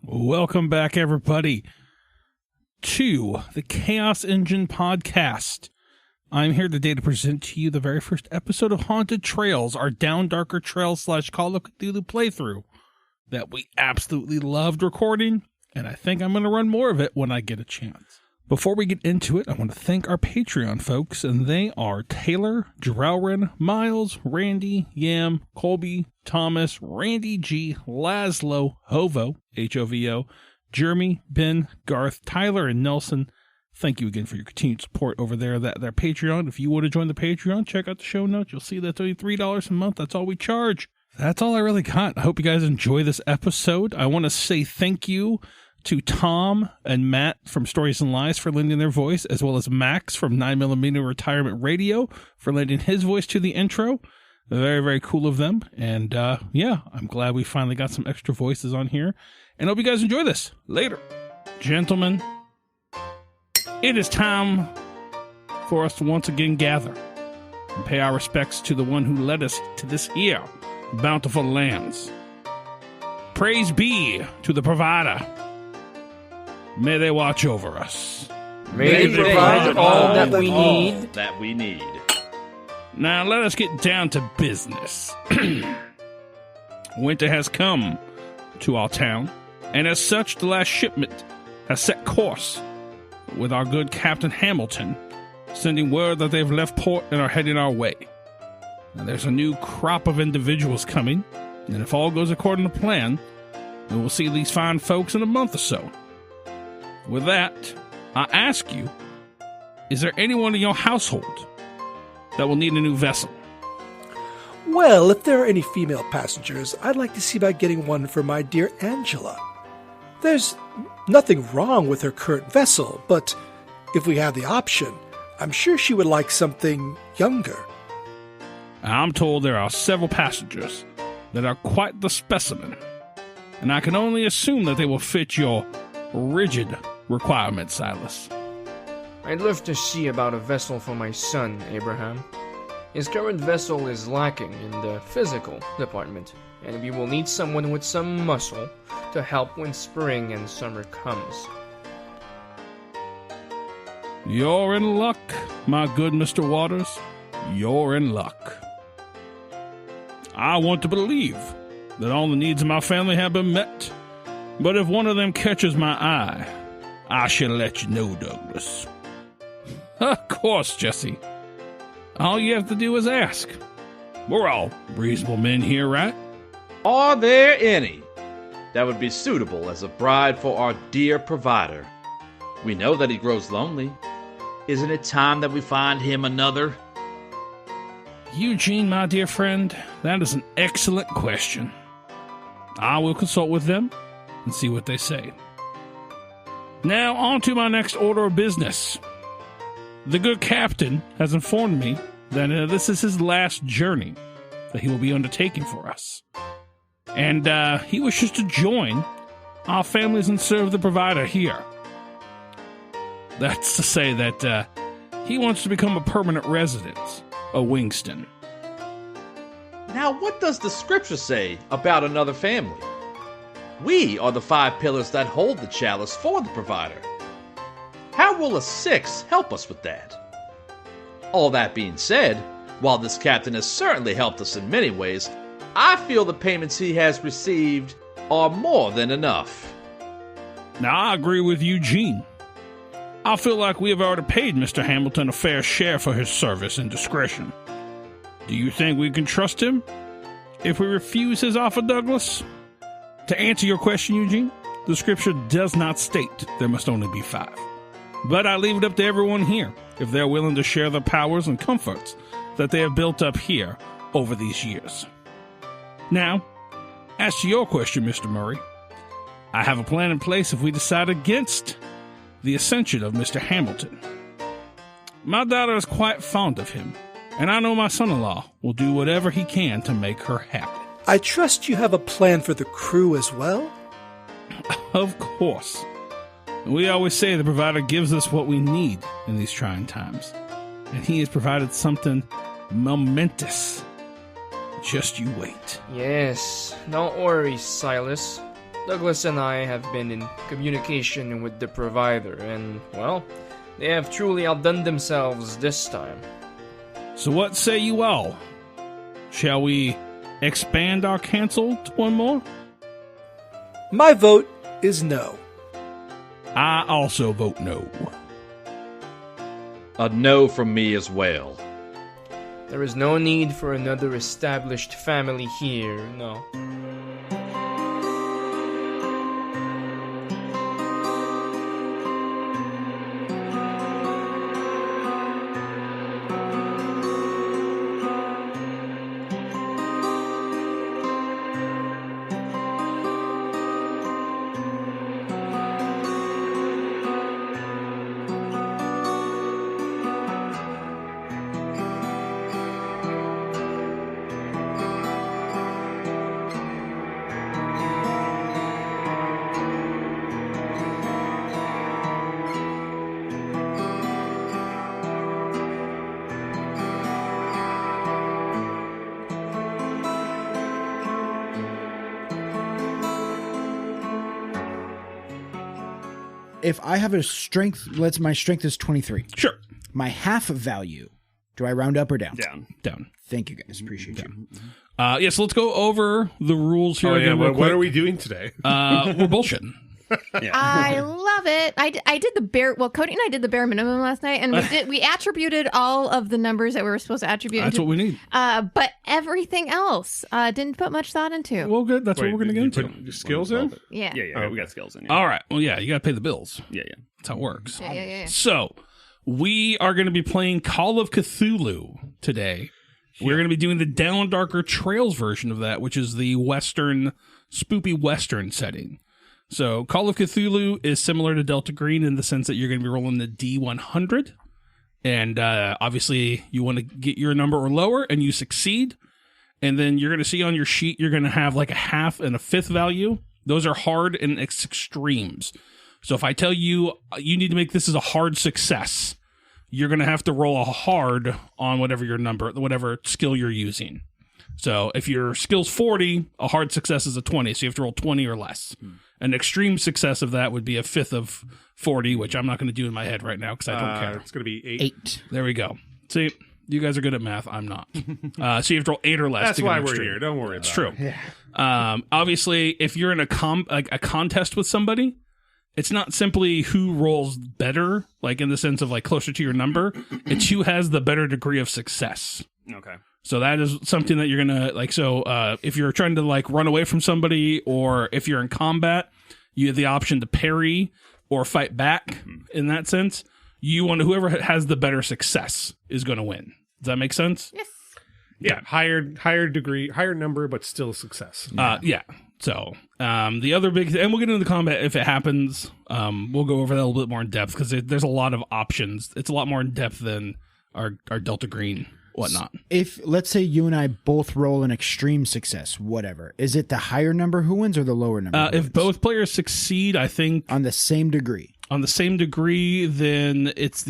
Welcome back, everybody, to the Chaos Engine podcast. I'm here today to present to you the very first episode of Haunted Trails, our Down Darker Trails / Call of Cthulhu playthrough that we absolutely loved recording, and I think I'm going to run more of it when I get a chance. Before we get into it, I want to thank our Patreon folks, and they are Taylor, Jarrellrin, Miles, Randy, Yam, Colby, Thomas, Randy G, Laszlo, Hovo, H-O-V-O, Jeremy, Ben, Garth, Tyler, and Nelson. Thank you again for your continued support over there at their Patreon. If you want to join the Patreon, check out the show notes. You'll see that's only $3 a month. That's all we charge. That's all I really got. I hope you guys enjoy this episode. I want to say thank you to Tom and Matt from Stories and Lies for lending their voice, as well as Max from 9mm Retirement Radio for lending his voice to the intro. Very, very cool of them. And yeah, I'm glad we finally got some extra voices on here. And hope you guys enjoy this. Later. Gentlemen, it is time for us to once again gather and pay our respects to the one who led us to this here bountiful lands. Praise be to the provider. May they watch over us. May they provide all that we need. Now let us get down to business. Winter has come to our town, and as such, the last shipment has set course with our good Captain Hamilton, sending word that they've left port and are heading our way. Now there's a new crop of individuals coming, and if all goes according to plan, then we'll see these fine folks in a month or so. With that, I ask you, is there anyone in your household that will need a new vessel? Well, if there are any female passengers, I'd like to see about getting one for my dear Angela. There's nothing wrong with her current vessel, but if we have the option, I'm sure she would like something younger. I'm told there are several passengers that are quite the specimen, and I can only assume that they will fit your rigid requirements, Silas. I'd love to see about a vessel for my son, Abraham. His current vessel is lacking in the physical department, and we will need someone with some muscle to help when spring and summer comes. You're in luck, my good Mr. Waters. You're in luck. I want to believe that all the needs of my family have been met, but if one of them catches my eye, I shall let you know, Douglas. Of course, Jesse. All you have to do is ask. We're all reasonable men here, right? Are there any that would be suitable as a bride for our dear provider? We know that he grows lonely. Isn't it time that we find him another? Eugene, my dear friend, that is an excellent question. I will consult with them and see what they say. Now, on to my next order of business. The good captain has informed me that this is his last journey that he will be undertaking for us. And he wishes to join our families and serve the provider here. That's to say that he wants to become a permanent resident of Wingston. Now, what does the scripture say about another family? We are the 5 pillars that hold the chalice for the provider. How will a 6 help us with that? All that being said, while this captain has certainly helped us in many ways, I feel the payments he has received are more than enough. Now, I agree with Eugene. I feel like we have already paid Mr. Hamilton a fair share for his service and discretion. Do you think we can trust him if we refuse his offer, Douglas? To answer your question, Eugene, the scripture does not state there must only be 5. But I leave it up to everyone here if they're willing to share the powers and comforts that they have built up here over these years. Now, as to your question, Mr. Murray, I have a plan in place if we decide against the ascension of Mr. Hamilton. My daughter is quite fond of him, and I know my son-in-law will do whatever he can to make her happy. I trust you have a plan for the crew as well? Of course. We always say the provider gives us what we need in these trying times. And he has provided something momentous. Just you wait. Yes, don't worry, Silas. Douglas and I have been in communication with the provider, and, well, they have truly outdone themselves this time. So what say you all? Shall we expand our cancel to one more? My vote is no. I also vote no. A no from me as well. There is no need for another established family here, no. If I have a strength, my strength is 23. Sure. My half value, do I round up or down? Down. Thank you, guys. Appreciate you. Yes, let's go over the rules here. Oh, yeah. again real What quick. are we doing today? We're bullshitting. I love it. I did the bare. Well, Cody and I did the bare minimum last night, and we attributed all of the numbers that we were supposed to attribute. That's what we need. But everything else didn't put much thought into. Well, good. That's Wait, what we're going to you get into. put your skills in? Yeah. Yeah, we got skills in. Yeah. All right. Well, yeah, you got to pay the bills. Yeah. That's how it works. Yeah. So, we are going to be playing Call of Cthulhu today. We're going to be doing the Down Darker Trails version of that, which is the Western, spoopy Western setting. So, Call of Cthulhu is similar to Delta Green in the sense that you're going to be rolling the D100. And obviously, you want to get your number or lower, and you succeed. And then you're going to see on your sheet, you're going to have like a half and a fifth value. Those are hard and extremes. So if I tell you you need to make this as a hard success, you're going to have to roll a hard on whatever your number, whatever skill you're using. So if your skill's 40, a hard success is a 20. So you have to roll 20 or less. An extreme success of that would be a fifth of 40, which I'm not going to do in my head right now because I don't care. It's going to be 8. There we go. See, you guys are good at math. I'm not. So you have to roll 8 or less. That's to get why an we're extreme. here. Don't worry about It's true. it. Obviously, if you're in a contest with somebody, it's not simply who rolls better, like in the sense of like closer to your number. It's who has the better degree of success. Okay. So that is something that you're gonna like. So if you're trying to like run away from somebody, or if you're in combat, you have the option to parry or fight back. In that sense, you want to, whoever has the better success is going to win. Does that make sense? Yes. Yeah, higher degree, higher number, but still success. Yeah. So the other big, and we'll get into the combat if it happens. We'll go over that a little bit more in depth because there's a lot of options. It's a lot more in depth than our Delta Green whatnot. If, let's say you and I both roll an extreme success, whatever, is it the higher number who wins or the lower number who If wins? both players succeed, I think On the same degree. on the same degree, then it's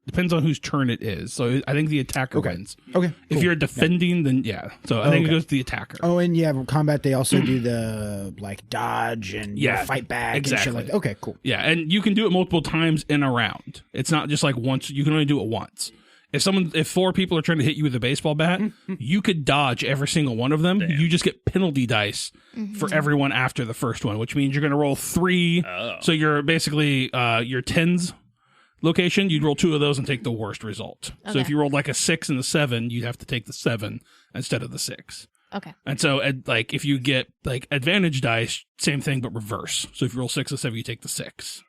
depends on whose turn it is. So I think the attacker wins. Okay. If cool. you're defending, then yeah. So I think it Okay. goes to the attacker. Oh, and yeah, combat, they also do the, like, dodge and Yeah, fight back exactly. and shit like that. Okay, cool. Yeah, and you can do it multiple times in a round. It's not just like once. You can only do it once. If 4 people are trying to hit you with a baseball bat, you could dodge every single one of them. Damn. You just get penalty dice for everyone after the first one, which means you're going to roll 3. Oh. So you're basically your tens location. You'd roll 2 of those and take the worst result. So if Okay. you rolled like a 6 and a 7, you'd have to take the 7 instead of the 6. Okay. And so, like, if you get like advantage dice, same thing but reverse. So if you roll 6 or 7, you take the 6.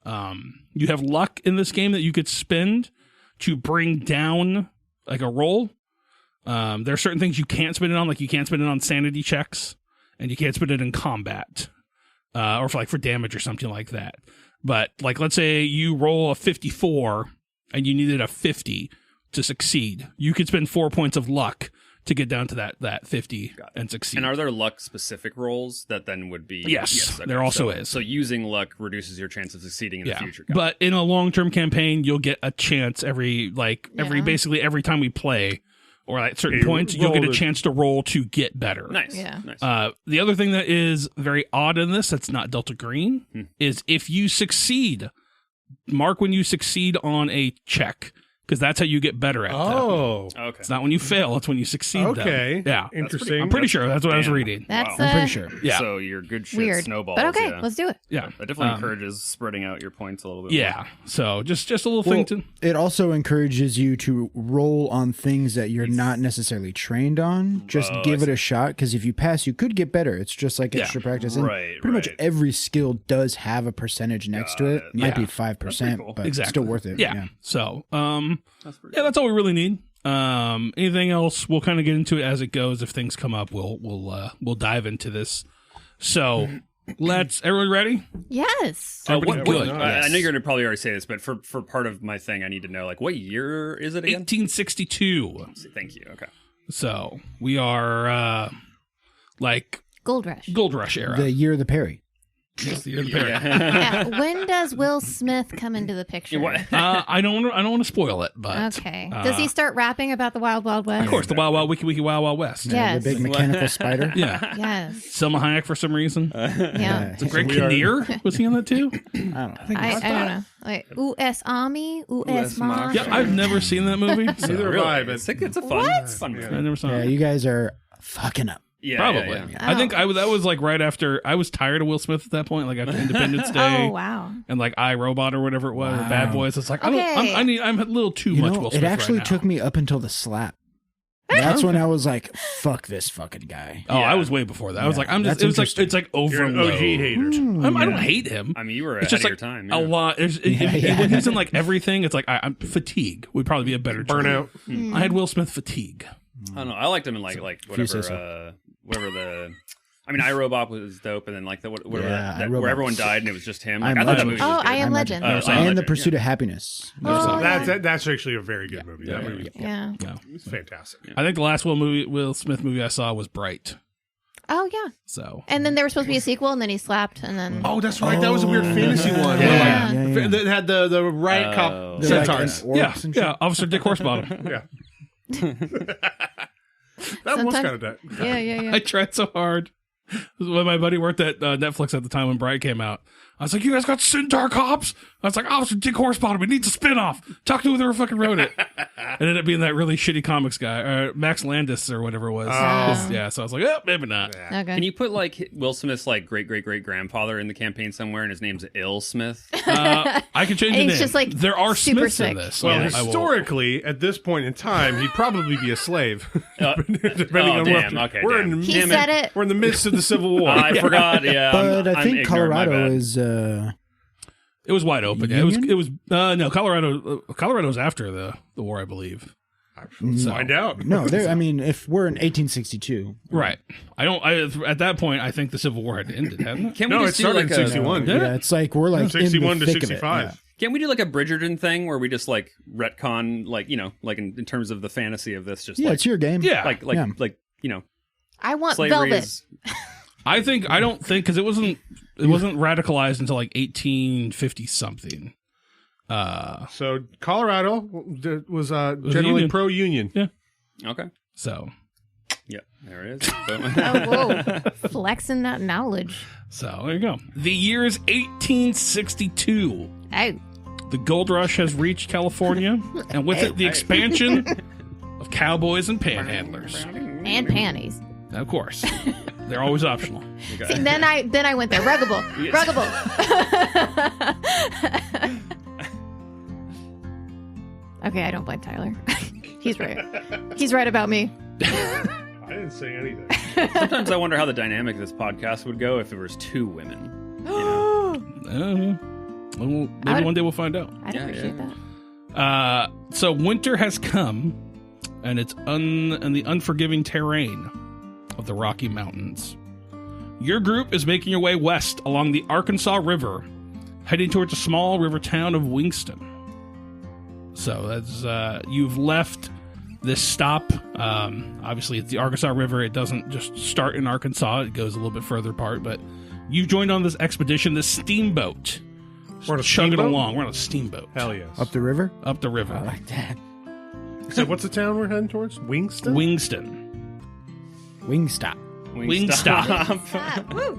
You have luck in this game that you could spend to bring down like a roll. There are certain things you can't spend it on, like you can't spend it on sanity checks, and you can't spend it in combat, or for damage or something like that. But like, let's say you roll a 54 and you needed a 50 to succeed. You could spend 4 points of luck to get down to that 50 and succeed. And are there luck specific rolls that then would be? Yes, okay. there also So- is. So using luck reduces your chance of succeeding in the future. Got it. But in a long-term campaign, you'll get a chance basically every time we play, or at certain points, you'll get a chance to roll to get better. Nice. Yeah. Nice. The other thing that is very odd in this, that's not Delta Green, is if you succeed, mark when you succeed on a check, because that's how you get better at them. Oh. Okay. It's not when you fail, it's when you succeed them. Okay. Yeah. Interesting. I'm pretty sure that's what I was reading. That's Wow. I'm pretty sure. Yeah. So your good shit weird. snowballs. But okay, yeah. let's do it. Yeah. That definitely encourages spreading out your points a little bit. Yeah. So just a little thing to... It also encourages you to roll on things that you're not necessarily trained on. Just give it a shot, because if you pass, you could get better. It's just like extra practice. And Right, pretty much every skill does have a percentage next to it. Might be Yeah. 5%, cool. but Exactly. still worth it. Yeah. So, That's pretty that's all we really need. Anything else? We'll kind of get into it as it goes. If things come up, we'll dive into this. So everyone ready? Yes. Everybody good. I know you're going to probably already say this, but for part of my thing, I need to know, like, what year is it again? 1862. Thank you. Okay. So we are Gold Rush. Gold Rush era. The year of the Perry. It's the year of the Perry. Yeah. When does Will Smith come into the picture? I don't want to spoil it, but Okay. Does he start rapping about the Wild Wild West? of course, the Wild Wild Wiki Wiki Wild Wild West. Yes. The big mechanical spider. Yeah. Yes. Selma Hayek for some reason. Yeah. Greg Kinnear, was he in that too? I don't know. I don't know. Like U.S. Army, U.S. Marshal. Yeah, I've never seen that movie. So Neither have I, but It's a fun movie. I never saw Yeah, it. you guys are fucking up. Yeah, Probably. yeah. I think that was like right after I was tired of Will Smith at that point, like after Independence Day. Oh, wow. And like iRobot or whatever it was, or Bad Boys. It's like I'm a little too You much know, Will it Smith actually right took now. me up until the slap. That's when I was like, fuck this fucking guy. Oh, I was way before that. I was like, That's it's like you're an overload. OG hater. I don't hate him. I mean, you were It's ahead just of like your time. a Yeah. lot. When he's in like everything, it's like I'm fatigue would probably be a better term. Burnout. I had Will Smith fatigue. I don't know. I liked him in like you say whatever so. whatever the. I mean, iRobot was dope, and then like whatever Yeah, that, iRobot. where everyone died and it was just him. Like, I'm I thought that Legend. movie was Oh, good. I Am Legend. Oh, I Am And The Legend, Pursuit of Happiness. Oh, yeah. That's actually a very good movie. That movie Yeah. is fantastic. I think the last Will Smith movie I saw was Bright. Oh, yeah. So And then there was supposed to be a sequel, and then he slapped, and then. Oh, that's right. That was a weird fantasy one. Yeah. Yeah. That had the riot cop They're like centaurs. an orcs and shit. Officer Dick Horsebottom. Yeah. That was Sometimes- kind of that. Yeah. I tried so hard. When my buddy worked at Netflix at the time when Bright came out, I was like, "You guys got Centaur Cops?" I was like, "Officer Dick Horsebottom, it needs a spinoff." Talk to whoever fucking wrote it. It ended up being that really shitty comics guy, Max Landis or whatever it was. Yeah, so I was like, "Oh, maybe not." Okay. Can you put like Will Smith's like great grandfather in the campaign somewhere, and his name's Il Smith? I can change the And name. he's just, like, there are super Smiths in sick. this. Well, so I will- historically, at this point in time, he'd probably be a slave. Depending oh, on damn. what. Okay, we're damn. in He the, said it. We're in the midst of the Civil War. I forgot. Yeah, But I I'm think ignorant, my Colorado bad. is. It was wide open. Yeah, it was no Colorado. Colorado's after the war, I believe. Find out. No, I mean, if we're in 1862. Right. At that point, I think the Civil War had ended, hadn't it? Can we No, it just do started like in a 61. Yeah, it's like we're like 61 in the to thick of it. 65. Can we do like a Bridgerton thing where we just like retcon, like, you know, like in terms of the fantasy of this, just Yeah, like it's your game. Yeah. like you know, I want slavery velvet. is I don't think because it wasn't radicalized until like 1850 something. So Colorado was generally union. pro-union. Yeah. okay. So Yeah, there it is. Boom. Oh, whoa. Flexing that knowledge. there you go. The year is 1862. Oh. The gold rush has reached California, and with it, the expansion of cowboys and panhandlers. And panties. Of course, they're always optional. See, then I went there. Ruggable. Ruggable. Okay, I don't blame Tyler. He's right. He's right about me. I didn't say anything. Sometimes I wonder how the dynamic of this podcast would go if there was two women. Well, maybe one day we'll find out. I'd appreciate yeah. that. So winter has come, and it's in the unforgiving terrain of the Rocky Mountains. Your group is making your way west along the Arkansas River, heading towards a small river town of Wingston. So that's you've left this stop. Obviously, it's the Arkansas River. It doesn't just start in Arkansas. It goes a little bit further apart. But you joined on this expedition, this steamboat. We're on a chugging steamboat? along. We're on a steamboat. Hell yes. Up the river? Up the river. I like that. So what's the town we're heading towards? Wingston? Wingstop. Wingstop. Woo.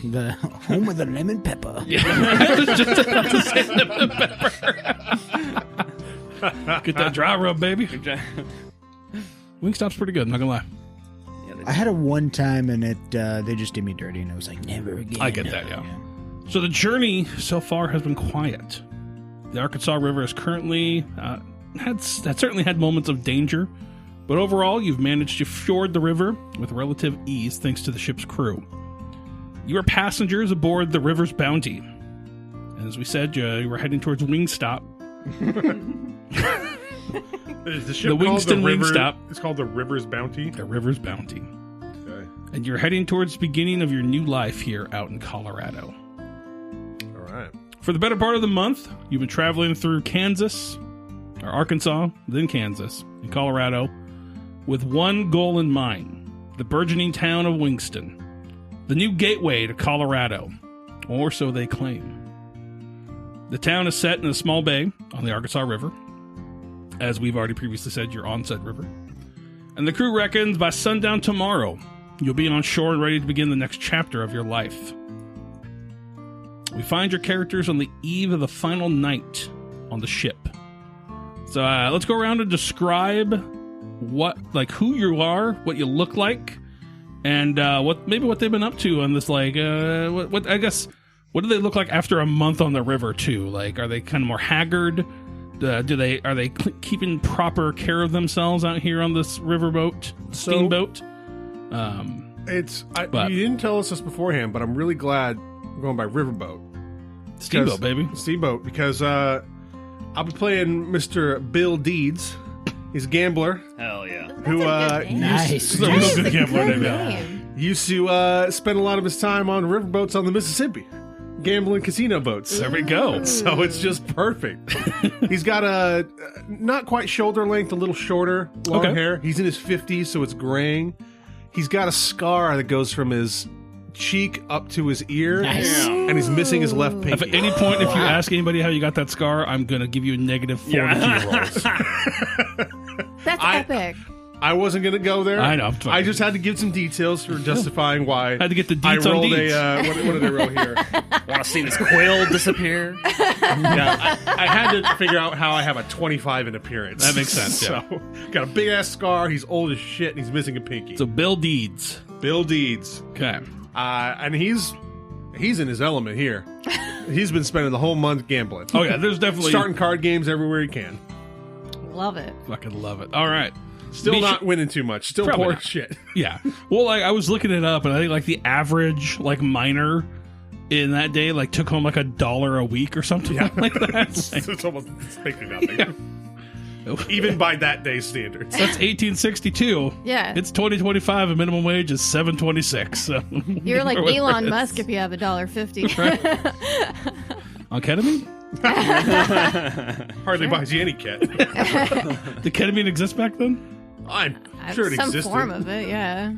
The home of the lemon pepper. Yeah, I was just about to say lemon pepper. Get that dry rub, baby. Wingstop's pretty good, I'm not gonna lie. I had it one time and it they just did me dirty and I was like, never again. I get that, yeah. So the journey so far has been quiet. The Arkansas River has currently certainly had moments of danger, but overall you've managed to ford the river with relative ease thanks to the ship's crew. You are passengers aboard the river's bounty. And as we said, you were heading towards Wingstop. Is the ship The Wingston Wingstop. It's called the River's Bounty? The river's bounty. Okay. And you're heading towards the beginning of your new life here out in Colorado. All right. For the better part of the month, you've been traveling through Kansas, or Arkansas, then Kansas, and Colorado, with one goal in mind: the burgeoning town of Wingston, the new gateway to Colorado, or so they claim. The town is set in a small bay on the Arkansas River. As we've already previously said, you're on said river. And the crew reckons by sundown tomorrow, you'll be on shore and ready to begin the next chapter of your life. We find your characters on the eve of the final night on the ship. So let's go around and describe who you are, what you look like, and what they've been up to on this. What do they look like after a month on the river too? Like, are they kind of more haggard? Are they keeping proper care of themselves out here on this riverboat, steamboat? You didn't tell us this beforehand, but I'm really glad we're going by riverboat. Steamboat, baby. Steamboat, because I'll be playing Mr. Bill Deeds. He's a gambler. Hell yeah. Who Nice. He's a real good gambler, name. used to spend a lot of his time on riverboats on the Mississippi. Gambling casino boats. There we go. So it's just perfect. He's got a not quite shoulder length, a little shorter, long hair. He's in his 50s, so it's graying. He's got a scar that goes from his cheek up to his ear. Nice. And he's missing his left pinky. If at any point, if you ask anybody how you got that scar, I'm going to give you a negative 40 rolls. That's epic. I wasn't going to go there. I know. I just had to give some details for justifying why. Had to get the I deets on rolled deets. what did I roll here? Want to see this quill disappear? Yeah, I had to figure out how I have a 25 in appearance. That makes sense, yeah. So, got a big ass scar. He's old as shit, and he's missing a pinky. So Bill Deeds. Bill Deeds. Okay. And he's in his element here. He's been spending the whole month gambling. Oh, yeah, there's definitely... Starting card games everywhere he can. Love it. Fucking love it. All right. Still not winning too much. Still Probably poor not. shit. Yeah. Well, I was looking it up, and I think the average miner in that day took home $1 a week or something like that. It's almost basically nothing. Yeah. Even by that day's standards. That's 1862. Yeah. It's 2025. A minimum wage is $7.26. So You're like whatever Elon it is. Musk if you have $1.50. On ketamine? Hardly buys you any kit. Did ketamine exist back then? I'm sure it Some existed. form of it, yeah.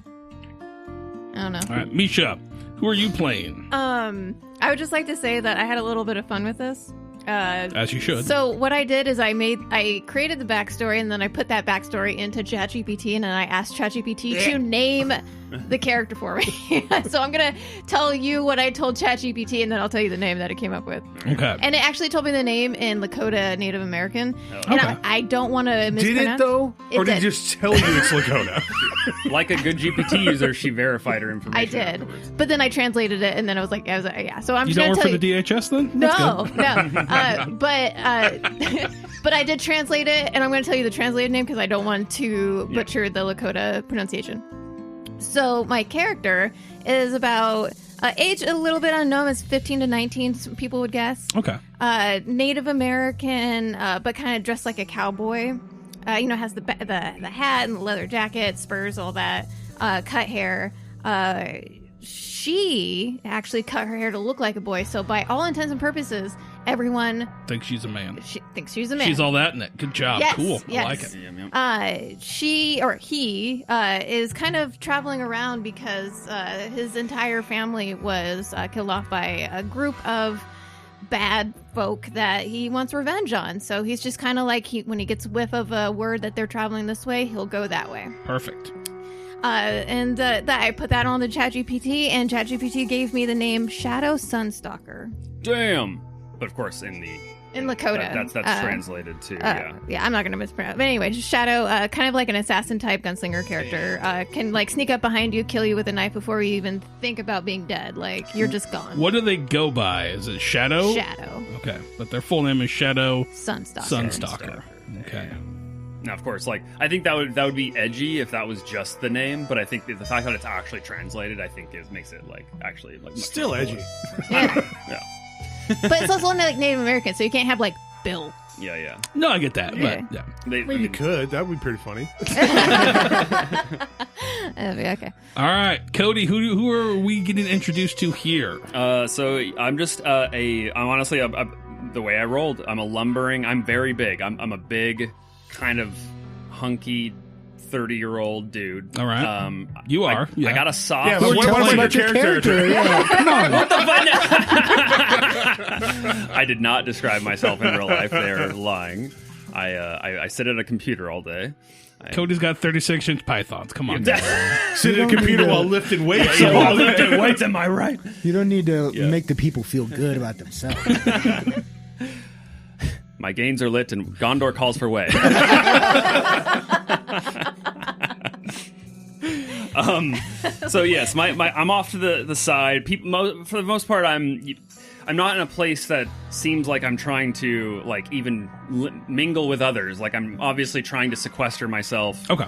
I don't know. All right, Misha, who are you playing? I would just like to say that I had a little bit of fun with this. As you should. So what I did is I created the backstory and then I put that backstory into ChatGPT and then I asked ChatGPT to name the character for me. So I'm gonna tell you what I told ChatGPT and then I'll tell you the name that it came up with. Okay. And it actually told me the name in Lakota Native American. And Okay. I don't want to mispronounce. Did it though? Or did did. it just tell you it's Lakota? Like a good GPT user, she verified her information. I did, afterwards. but then I translated it, and then I was like, yeah. So I'm You just don't gonna work tell for you. the DHS then? No, but but I did translate it, and I'm going to tell you the translated name because I don't want to butcher the Lakota pronunciation. So my character is about age a little bit unknown, is 15 to 19. Some people would guess. Okay. Native American, but kind of dressed like a cowboy. Has the hat and the leather jacket, spurs, all that. Cut hair. She actually cut her hair to look like a boy. So by all intents and purposes, everyone Think she's a man. thinks she's a man. She's all that in it. Good job. Yes, Cool. yes. I like it. Yeah. He is kind of traveling around because his entire family was killed off by a group of bad folk that he wants revenge on. So he's just kind of like, when he gets whiff of a word that they're traveling this way, he'll go that way. Perfect. And I put that on the ChatGPT, and ChatGPT gave me the name Shadow Sunstalker. Damn. But of course, in Lakota. That's translated to, Yeah, I'm not going to mispronounce. But anyway, Shadow, kind of like an assassin-type gunslinger character, can, like, sneak up behind you, kill you with a knife before you even think about being dead. Like, you're just gone. What do they go by? Is it Shadow? Shadow. Okay, but their full name is Shadow Sunstalker. Okay. Now, of course, like, I think that would be edgy if that was just the name, but I think the fact that it's actually translated, I think, makes it, like, actually, like, much still more edgy. Yeah. But it's also like Native American, so you can't have, like, Bill. Yeah. No, I get that. Yeah. But, yeah. Maybe you could. That would be pretty funny. Okay. All right, Cody, who are we getting introduced to here? So I'm just I'm honestly the way I rolled. I'm a lumbering. I'm very big. I'm a big, kind of hunky 30-year-old dude. All right. You are. I got a soft. Yeah, but what about your character? Yeah, come on. What the fuck? I did not describe myself in real life. They're lying. I sit at a computer all day. Cody's got 36-inch pythons. Come on. Sit at a computer while lifting weights. While lifting weights, am I right? You don't need to make the people feel good about themselves. My gains are lit and Gondor calls for way. So yes, I'm off to the side. People, for the most part, I'm not in a place that seems like I'm trying to like even mingle with others. Like I'm obviously trying to sequester myself. Okay.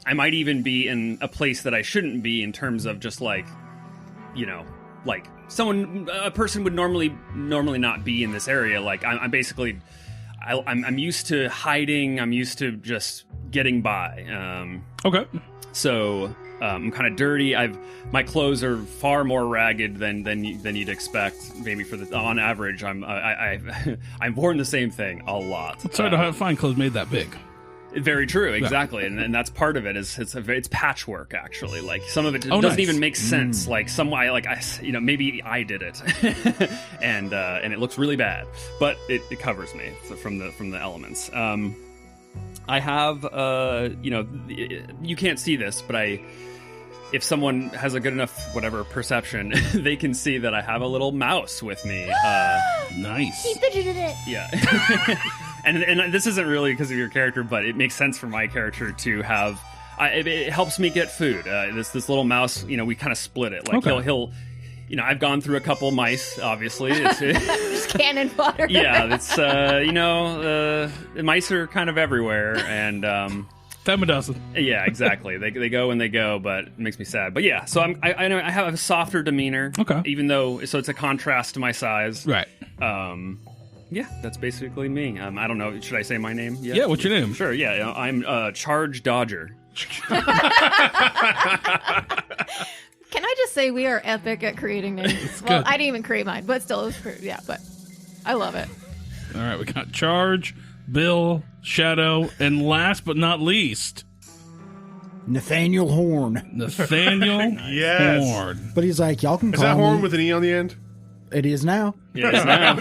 I might even be in a place that I shouldn't be in terms of just like, like a person would normally not be in this area. Like I'm basically, I'm used to hiding. I'm used to just getting by. Okay. So I'm kind of dirty. My clothes are far more ragged than you'd expect. Maybe on average, I've worn the same thing a lot. It's hard to find clothes made that big. Very true, exactly, and that's part of it. It's patchwork actually. Like some of it doesn't nice. even make sense. Like maybe I did it, and it looks really bad, but it covers me from the elements. I have, you can't see this, but if someone has a good enough, perception, they can see that I have a little mouse with me. Nice. He fidgeted it. Yeah. and this isn't really because of your character, but it makes sense for my character to have, it helps me get food. This little mouse, we kind of split it. Like he'll I've gone through a couple mice, obviously. Just cannon fodder. Yeah, it's, mice are kind of everywhere, and... Them a dozen. Yeah, exactly. They go when they go, but it makes me sad. But yeah, so I know I have a softer demeanor. Okay. Even though, so it's a contrast to my size. Right. Yeah, that's basically me. I don't know, should I say my name? Yeah, what's your name? Sure, yeah. I'm Charge Dodger. Can I just say we are epic at creating names? Well, I didn't even create mine, but still, it was pretty, but I love it. All right, we got Charge, Bill, Shadow, and last but not least, Nathaniel Horn. Nathaniel Yes. Horn. But he's like, y'all can Is call that me. horn with an E on the end? It is now. Yeah, it's now.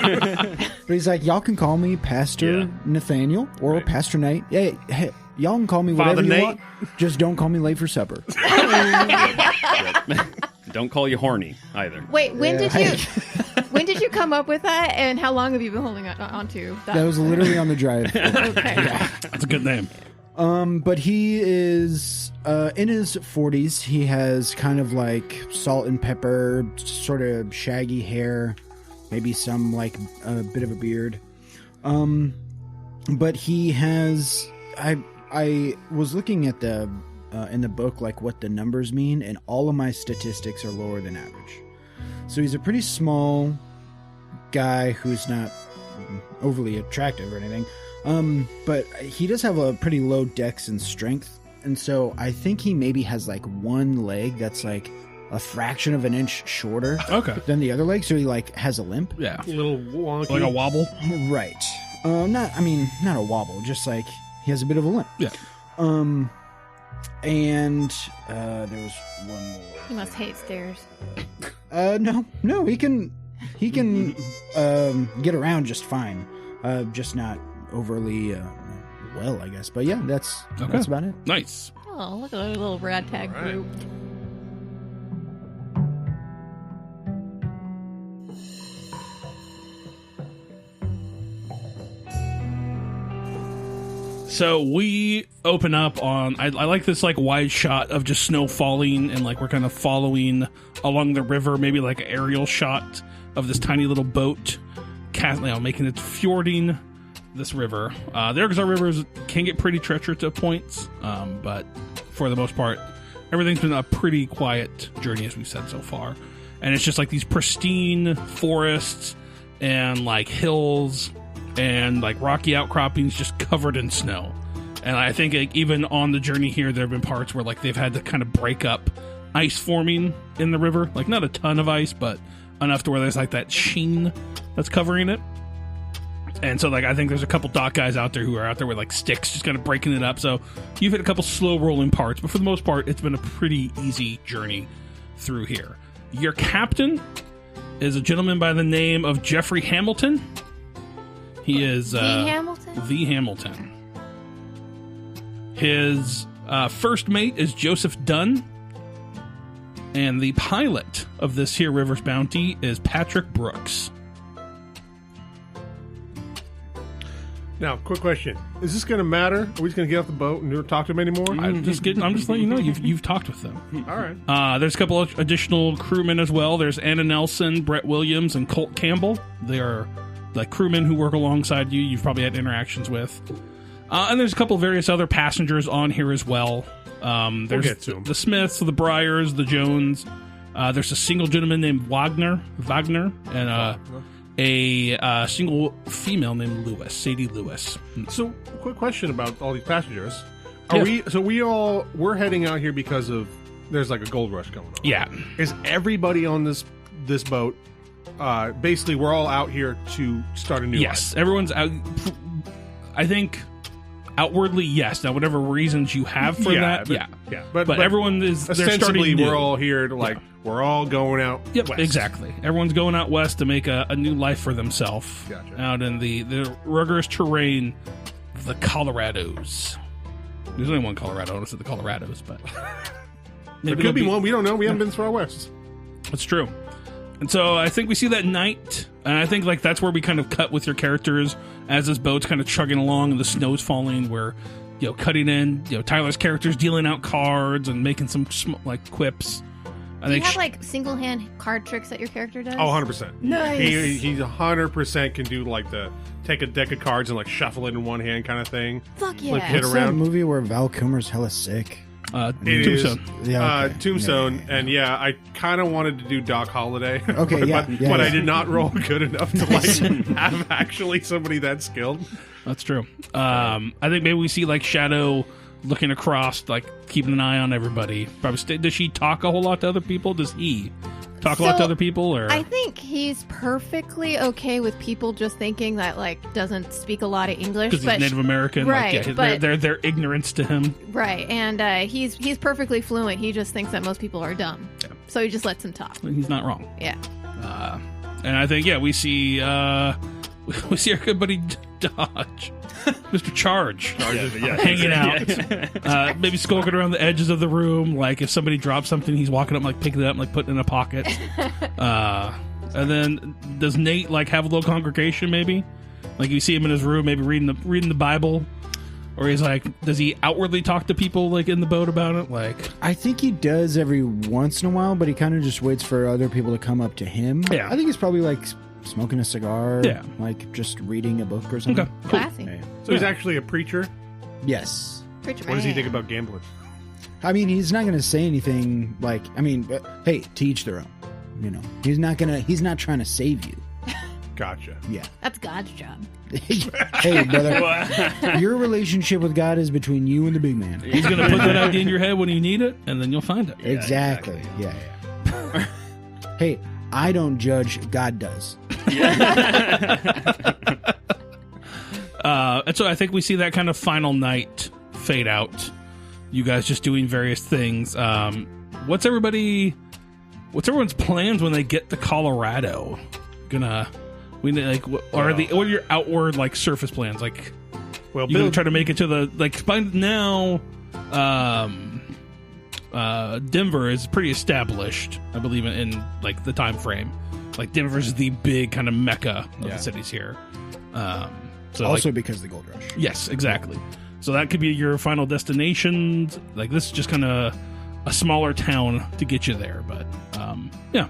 But he's like, y'all can call me Pastor Nathaniel or Pastor Nate. Hey, y'all can call me whatever Father you Nate. want. Just don't call me late for supper. Yep. Don't call you horny either. Wait, when did you come up with that, and how long have you been holding on to that? That was literally on the drive. Okay. That's a good name. But he is in his 40s. He has kind of like salt and pepper, sort of shaggy hair, maybe some like a bit of a beard. But he has. I was looking at the in the book like what the numbers mean, and all of my statistics are lower than average. So he's a pretty small guy who's not overly attractive or anything. But he does have a pretty low dex and strength. And so I think he maybe has like one leg that's like a fraction of an inch shorter than the other leg. So he like has a limp. Yeah. A little wonky. Like a wobble. Right. Not a wobble, just like he has a bit of a limp. Yeah. And there was one more. He must hate stairs. No, he can He can get around just fine. Just not overly well, I guess. But yeah, that's about it. Nice. Oh, look at our little ragtag group. So we open up on, I like this like wide shot of just snow falling, and like we're kind of following along the river, maybe like an aerial shot of this tiny little boat, making it fjording this river. The Arkansas rivers can get pretty treacherous at points, but for the most part, everything's been a pretty quiet journey, as we've said so far. And it's just like these pristine forests and like hills and like rocky outcroppings just covered in snow. And I think like, even on the journey here, there have been parts where like they've had to kind of break up ice forming in the river. Like not a ton of ice, but enough to where there's like that sheen that's covering it. And so like I think there's a couple dock guys out there who are out there with like sticks just kind of breaking it up. So you've hit a couple slow rolling parts, but for the most part, it's been a pretty easy journey through here. Your captain is a gentleman by the name of Jeffrey Hamilton. He is The Hamilton? The Hamilton. His first mate is Joseph Dunn. And the pilot of this here River's Bounty is Patrick Brooks. Now, quick question: is this going to matter? Are we just going to get off the boat and talk to them anymore? I'm just letting you know you've talked with them. All right. There's a couple of additional crewmen as well. There's Anna Nelson, Brett Williams, and Colt Campbell. They are like crewmen who work alongside you. You've probably had interactions with. And there's a couple of various other passengers on here as well. There's we'll get to them. The Smiths, the Bryars, the Jones. There's a single gentleman named Wagner, and a single female named Lewis, Sadie Lewis. So, quick question about all these passengers: Yeah. we're heading out here because of there's like a gold rush going on? Yeah. Is everybody on this boat? Basically, we're all out here to start a new life. Yes, everyone's out. I think outwardly, yes. Now, whatever reasons you have for that, But everyone is they're starting ostensibly new. we're all here to we're all going out. Yep, west. exactly. Everyone's going out west to make a new life for themselves. Gotcha. Out in the rigorous terrain of the Colorados. There's only one Colorado. It's the Colorados, but There could be one. We don't know. We haven't been far west. That's true. And so I think we see that night, and I think like that's where we kind of cut with your characters as this boat's kind of chugging along and the snow's falling. We're cutting in. Tyler's character's dealing out cards and making some like quips. Do you have like single hand card tricks that your character does? Oh, 100%. Nice. He 100% can do like the take a deck of cards and like shuffle it in one hand kind of thing. Fuck yeah. Like hit What's that around. movie where Val Kilmer's hella sick? It is Tombstone. Yeah, okay. Tombstone, Yeah. and I kind of wanted to do Doc Holliday. Okay, but I did not roll good enough to have actually somebody that skilled. That's true. I think maybe we see like Shadow looking across, like keeping an eye on everybody. Probably does she talk a whole lot to other people? Does he talk a lot to other people? Or I think he's perfectly okay with people just thinking that like doesn't speak a lot of English because he's Native American, right? Like, but their ignorance to him, right? And he's perfectly fluent. He just thinks that most people are dumb, so he just lets him talk. He's not wrong. Yeah. And I think we see our good buddy Dodge, Mr. Charge, hanging out, maybe skulking around the edges of the room. Like if somebody drops something, he's walking up, like picking it up, and, like putting it in a pocket. And then does Nate like have a little congregation? Maybe like you see him in his room, maybe reading the Bible, or he's like, does he outwardly talk to people like in the boat about it? Like I think he does every once in a while, but he kind of just waits for other people to come up to him. Yeah. I think he's probably like smoking a cigar. Yeah. Like just reading a book or something. Okay. Classy. Yeah. So he's actually a preacher. Yes. Preacher What does he man. think about gambling? I mean, he's not going to say anything like, hey, to each their own. He's not trying to save you. Gotcha. Yeah. That's God's job. Hey, brother. Your relationship with God is between you and the big man. he's gonna put that idea in your head when you need it, and then you'll find it. Exactly. Yeah. Hey, I don't judge. God does. And so I think we see that kind of final night fade out. You guys just doing various things. What's everyone's plans when they get to Colorado? We need, like, what are your outward like surface plans? Like, Well, you gonna try to make it to the by now. Denver is pretty established, I believe, in like the time frame. Like Denver's the big kind of mecca of the cities here. So Also because of the gold rush. Yes, exactly. So that could be your final destination. Like this is just kind of a smaller town to get you there, but yeah.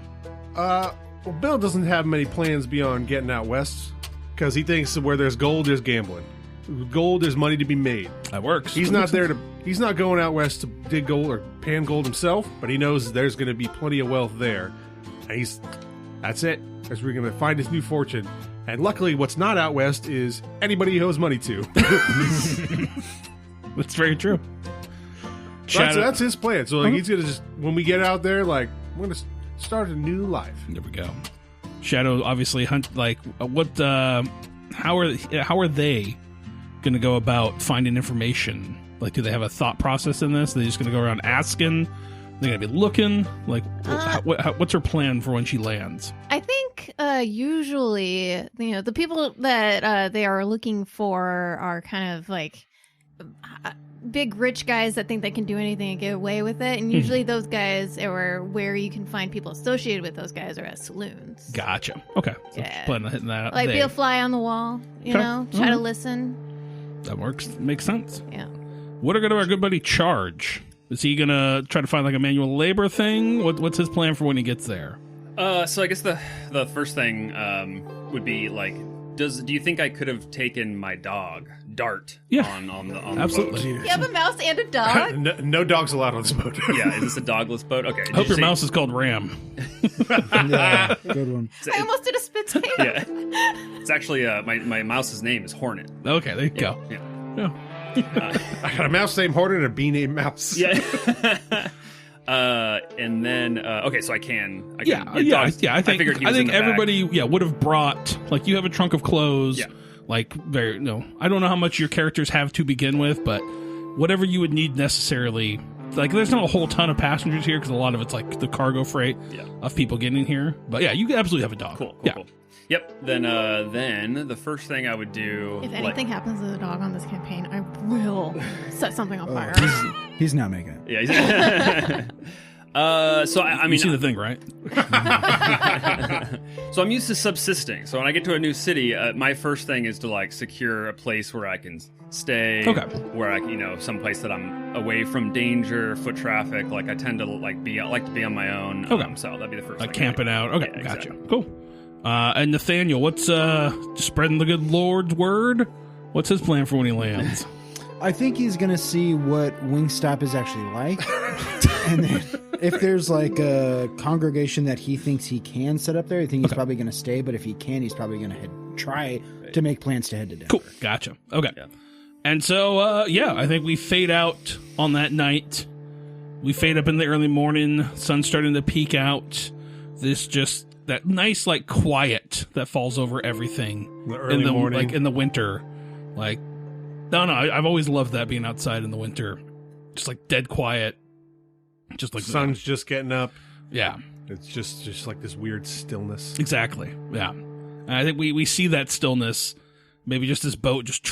Well, Bill doesn't have many plans beyond getting out west because he thinks that where there's gold, there's gambling. With gold, there's money to be made. That works. He's not going out west to dig gold or pan gold himself, but he knows there's going to be plenty of wealth there. And that's it. As we're going to find his new fortune. And luckily, what's not out west is anybody he owes money to. That's very true. That's his plan. So like, he's going to just, when we get out there, like, we're going to start a new life. There we go. Shadow obviously hunt, like, how are they going to go about finding information? Like, do they have a thought process in this? Are they just going to go around asking? They're going to be looking? Like, what's her plan for when she lands? I think usually, the people that they are looking for are kind of like big rich guys that think they can do anything and get away with it. And usually those guys, or where you can find people associated with those guys, are at saloons. Gotcha. Okay. So Yeah. plan on hitting that up. Like be a fly on the wall, try to listen. That works. Makes sense. Yeah. What are going to our good buddy Charge? Is he going to try to find like a manual labor thing? What's his plan for when he gets there? So I guess the first thing would be like, do you think I could have taken my dog Dart? Yeah. on the Absolutely. boat? You have a mouse and a dog? No dogs allowed on this boat. Yeah, is this a dogless boat? Okay. I hope your mouse is called Ram. Yeah, good one. I almost did a spit take. Yeah, it's actually my mouse's name is Hornet. Okay, there you go. Yeah. I got a mouse named Hornet and a bee named Mouse. Yeah. And then okay, so I can Yeah. I think everybody would have brought, like, you have a trunk of clothes. Yeah. Like, I don't know how much your characters have to begin with, but whatever you would need necessarily. Like, there's not a whole ton of passengers here because a lot of it's like the cargo freight of people getting here. But yeah, you absolutely have a dog. Cool. Yeah. Cool. Yep. Then the first thing I would do, If anything happens to the dog on this campaign, I will set something on fire. He's not making it. Yeah. So I mean, you see the thing, right? So I'm used to subsisting. So when I get to a new city, my first thing is to like secure a place where I can stay. Okay. Where I, some place that I'm away from danger, foot traffic. Like I tend to like to be on my own. Okay. So that'd be the first. Like thing I camping do. out. Okay, Yeah, gotcha. exactly. Cool. And Nathaniel, what's spreading the good Lord's word? What's his plan for when he lands? I think he's going to see what Wingstop is actually like. And then if there's like a congregation that he thinks he can set up there, I think he's probably going to stay. But if he can, he's probably going to try to make plans to head to Denver. Cool. Gotcha. Okay. Yeah. And so, I think we fade out on that night. We fade up in the early morning. Sun's starting to peek out. That nice, like, quiet that falls over everything. The early morning. Like, in the winter. Like, no, I've always loved that, being outside in the winter. Just, like, dead quiet. Just like Sun's just getting up. Yeah. It's just like this weird stillness. Exactly. Yeah. And I think we see that stillness. Maybe just this boat just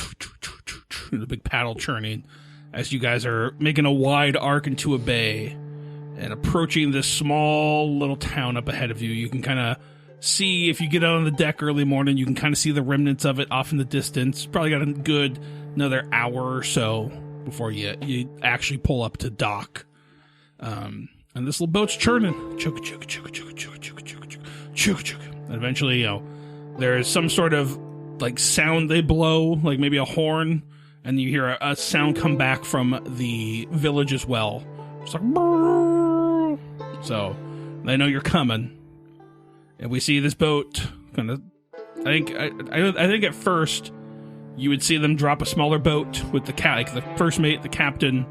the big paddle churning as you guys are making a wide arc into a bay and approaching this small little town up ahead of you. You can kind of see, if you get out on the deck early morning, you can kind of see the remnants of it off in the distance. Probably got a good another hour or so before you actually pull up to dock. And this little boat's churning. Chugga, chugga, chugga, chugga, chugga, chugga, chugga, chugga, chugga. And eventually, there is some sort of like sound they blow, like maybe a horn, and you hear a sound come back from the village as well. It's like, brrr. So they know you're coming, and we see this boat kind of. I think at first you would see them drop a smaller boat with the first mate, the captain.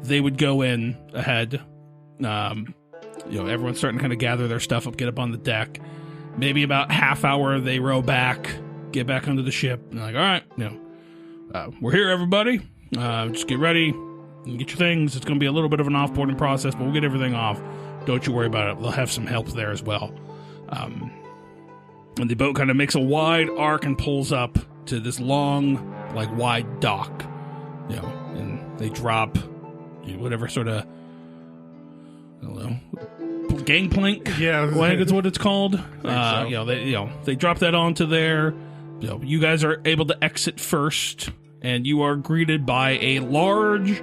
They would go in ahead. Everyone's starting to kind of gather their stuff up, get up on the deck. Maybe about half hour they row back, get back onto the ship, and like, all right, we're here, everybody. Just get ready and get your things. It's going to be a little bit of an offboarding process, but we'll get everything off. Don't you worry about it. They'll have some help there as well. And the boat kind of makes a wide arc and pulls up to this long, like, wide dock. You know, and they drop, you know, whatever sort of, I don't know, gangplank. Yeah, I think that's what it's called. So. They drop that onto there. You guys are able to exit first, and you are greeted by a large.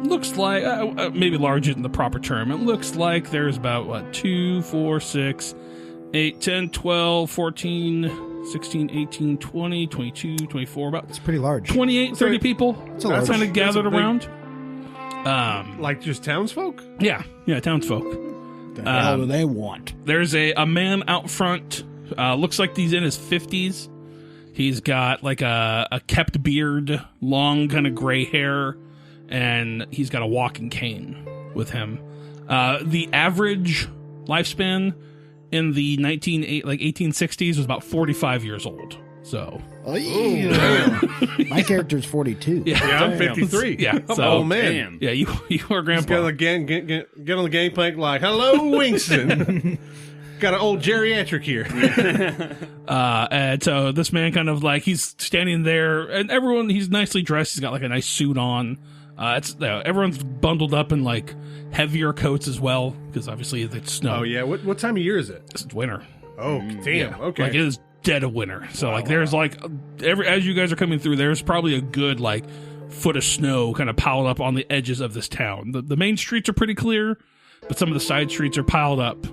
Looks like maybe large isn't the proper term. It looks like there's about 2, 4, 6, 8, 10, 12, 14, 16, 18, 20, 22, 24, about It's pretty large. 28, 30 people a large- kind of gathered that's a big- around. Like just townsfolk? Yeah, townsfolk. The hell do they want? There's a man out front. Looks like he's in his 50s. He's got like a kept beard, long kind of gray hair, and he's got a walking cane with him. The average lifespan in the 1860s was about 45 years old. So, My character's 42. Yeah, I'm 53. Yeah, I'm so- an old man. Damn. yeah, you are Get grandpa. on the gangplank like, hello, Wingston. Got an old geriatric here. And so this man kind of like, he's standing there, and he's nicely dressed. He's got like a nice suit on. Everyone's bundled up in like heavier coats as well, because obviously it's snow. Oh, yeah. What time of year is it? It's winter. Oh, damn. Okay. Like it is dead of winter. So like there's like as you guys are coming through, there's probably a good like foot of snow kind of piled up on the edges of this town. The main streets are pretty clear, but some of the side streets are piled up.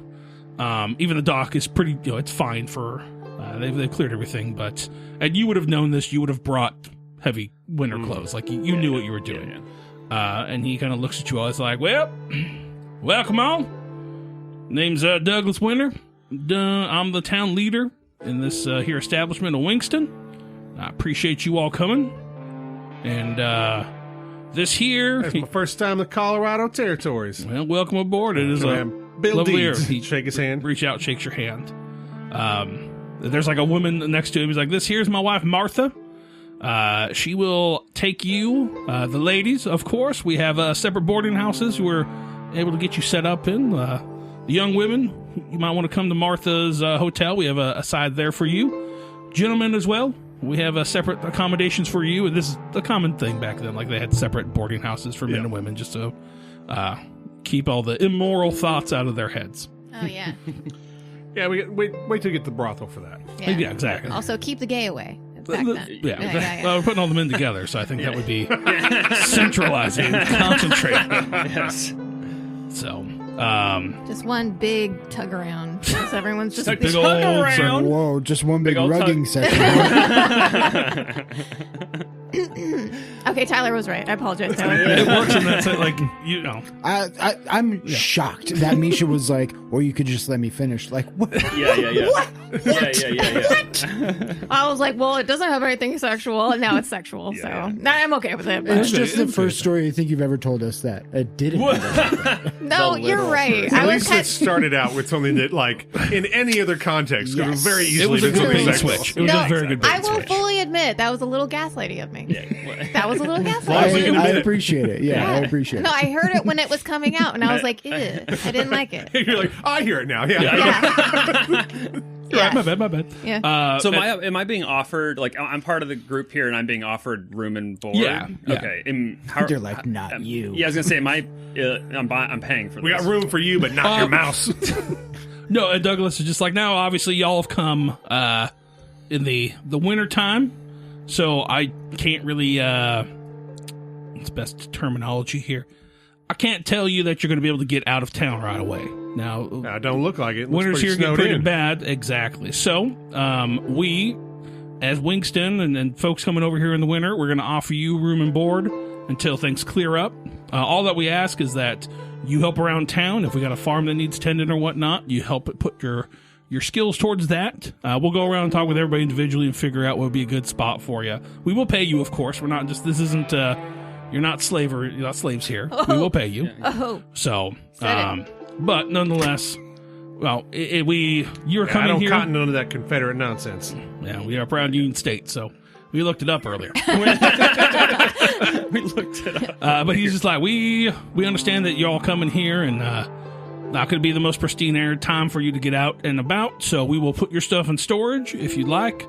Even the dock is pretty, it's fine for they've cleared everything, and you would have known this, you would have brought heavy winter clothes. Like you knew what you were doing. And he kind of looks at you all. It's like, well, welcome on. Name's Douglas Winter. I'm the town leader in this here establishment of Wingston. I appreciate you all coming. And this here, That's my first time in the Colorado territories. well, welcome aboard. It is a Bill lovely Deeds. air. He- Shake his hand. reach out, shakes your hand. There's like a woman next to him. He's like, this here's my wife, Martha. She will take you, the ladies, of course. We have separate boarding houses we're able to get you set up in. The young women, you might want to come to Martha's hotel. We have a side there for you. Gentlemen as well, we have separate accommodations for you. And this is a common thing back then. Like they had separate boarding houses for men and women just to keep all the immoral thoughts out of their heads. Oh, yeah. Yeah, wait till you get the brothel for that. Yeah, exactly. Also, keep the gay away. Back then. Yeah. Well, we're putting all the men together, so I think that would be centralizing, concentrating. Yes. So, Just one big tug around. Because everyone's just big old around. Whoa, just one big old rugging tug. section. Okay, Tyler was right. I apologize, Tyler. it works in that sense, like, you know. I'm shocked that Misha was like, or you could just let me finish. Like, what? Yeah. What? Yeah. I was like, well, it doesn't have anything sexual, and now it's sexual. So I'm okay with it. But It's just the first story I think you've ever told us that it didn't. no, you're right. At I was least kind it started out with something that, like, in any other context, could have Yes. very It easily was a been good something bait sexual. switch. It was No, a very good bait I will switch. fully admit that was a little gaslighting of me. That was a little long as you gaslighting. can I admit it. appreciate it. Yeah, I appreciate No, it. I heard it when it was coming out, and I was like, ew, I didn't like it. You're like, I hear it now. Yeah. Yeah. Right, my bad. Yeah. So am I being offered, like, I'm part of the group here and I'm being offered room and board? Yeah. Okay. They're like, not you. Yeah, I was going to say, I'm paying for this. We got room for you, but not your mouse. No, and Douglas is just like, now, obviously, y'all have come in the winter time, so I can't really, it's best terminology here. I can't tell you that you're going to be able to get out of town right away. Now, Don't look like it. Looks winter's pretty here getting snowed pretty in. bad. Exactly. So, we, as Wingston and folks coming over here in the winter, we're going to offer you room and board until things clear up. All that we ask is that you help around town. If we got a farm that needs tending or whatnot, you help put your skills towards that. We'll go around and talk with everybody individually and figure out what would be a good spot for you. We will pay you, of course. We're not just, this isn't, you're not slaves here. We will pay you. Oh, So, Said it. but nonetheless, well, you're I coming don't here. cotton none of that Confederate nonsense. Yeah, we are proud Union State, so we looked it up earlier. We looked it up. But he's just like, we understand that y'all coming here, and not going to be the most pristine air time for you to get out and about, so we will put your stuff in storage if you'd like,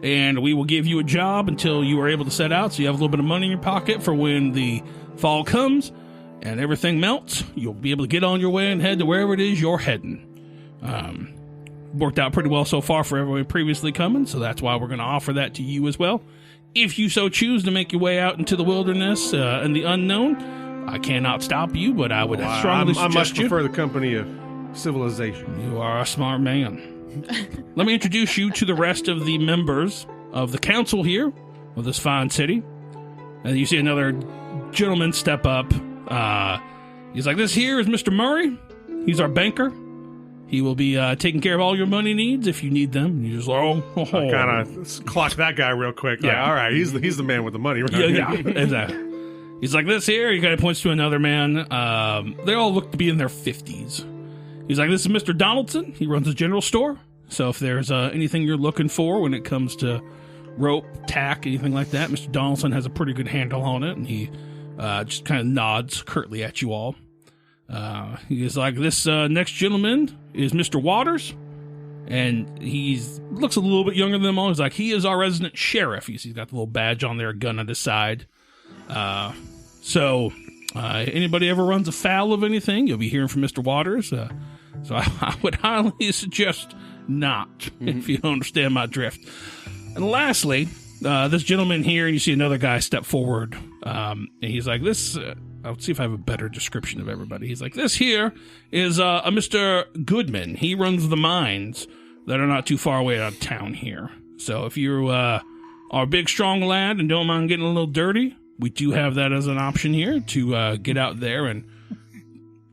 and we will give you a job until you are able to set out, so you have a little bit of money in your pocket for when the fall comes and everything melts. You'll be able to get on your way and head to wherever it is you're heading. Worked out pretty well so far for everyone previously coming, so that's why we're going to offer that to you as well. If you so choose to make your way out into the wilderness and the unknown, I cannot stop you, but I would strongly suggest I much prefer the company of civilization. You are a smart man. Let me introduce you to the rest of the members of the council here of this fine city. And you see another gentleman step up. He's like, this here is Mr. Murray. He's our banker. He will be taking care of all your money needs if you need them. And you just like, I kind of clocked that guy real quick. Like, all right, he's the man with the money. Right? Yeah, exactly. He's like, this here. He kind of points to another man. They all look to be in their 50s. He's like, this is Mr. Donaldson. He runs a general store. So if there's anything you're looking for when it comes to rope, tack, anything like that, Mr. Donaldson has a pretty good handle on it. And he just kind of nods curtly at you all. He's like, this next gentleman is Mr. Waters, and he's looks a little bit younger than them all. He's like, he is our resident sheriff. He's got the little badge on there, a gun at his side. So anybody ever runs afoul of anything, you'll be hearing from Mr. Waters. So I would highly suggest not, if you don't understand my drift. And lastly, this gentleman here, and you see another guy step forward, and he's like, this... I'll see if I have a better description of everybody. He's like, this here is a Mr. Goodman. He runs the mines that are not too far away out of town here. So if you are a big, strong lad and don't mind getting a little dirty, we do have that as an option here to get out there and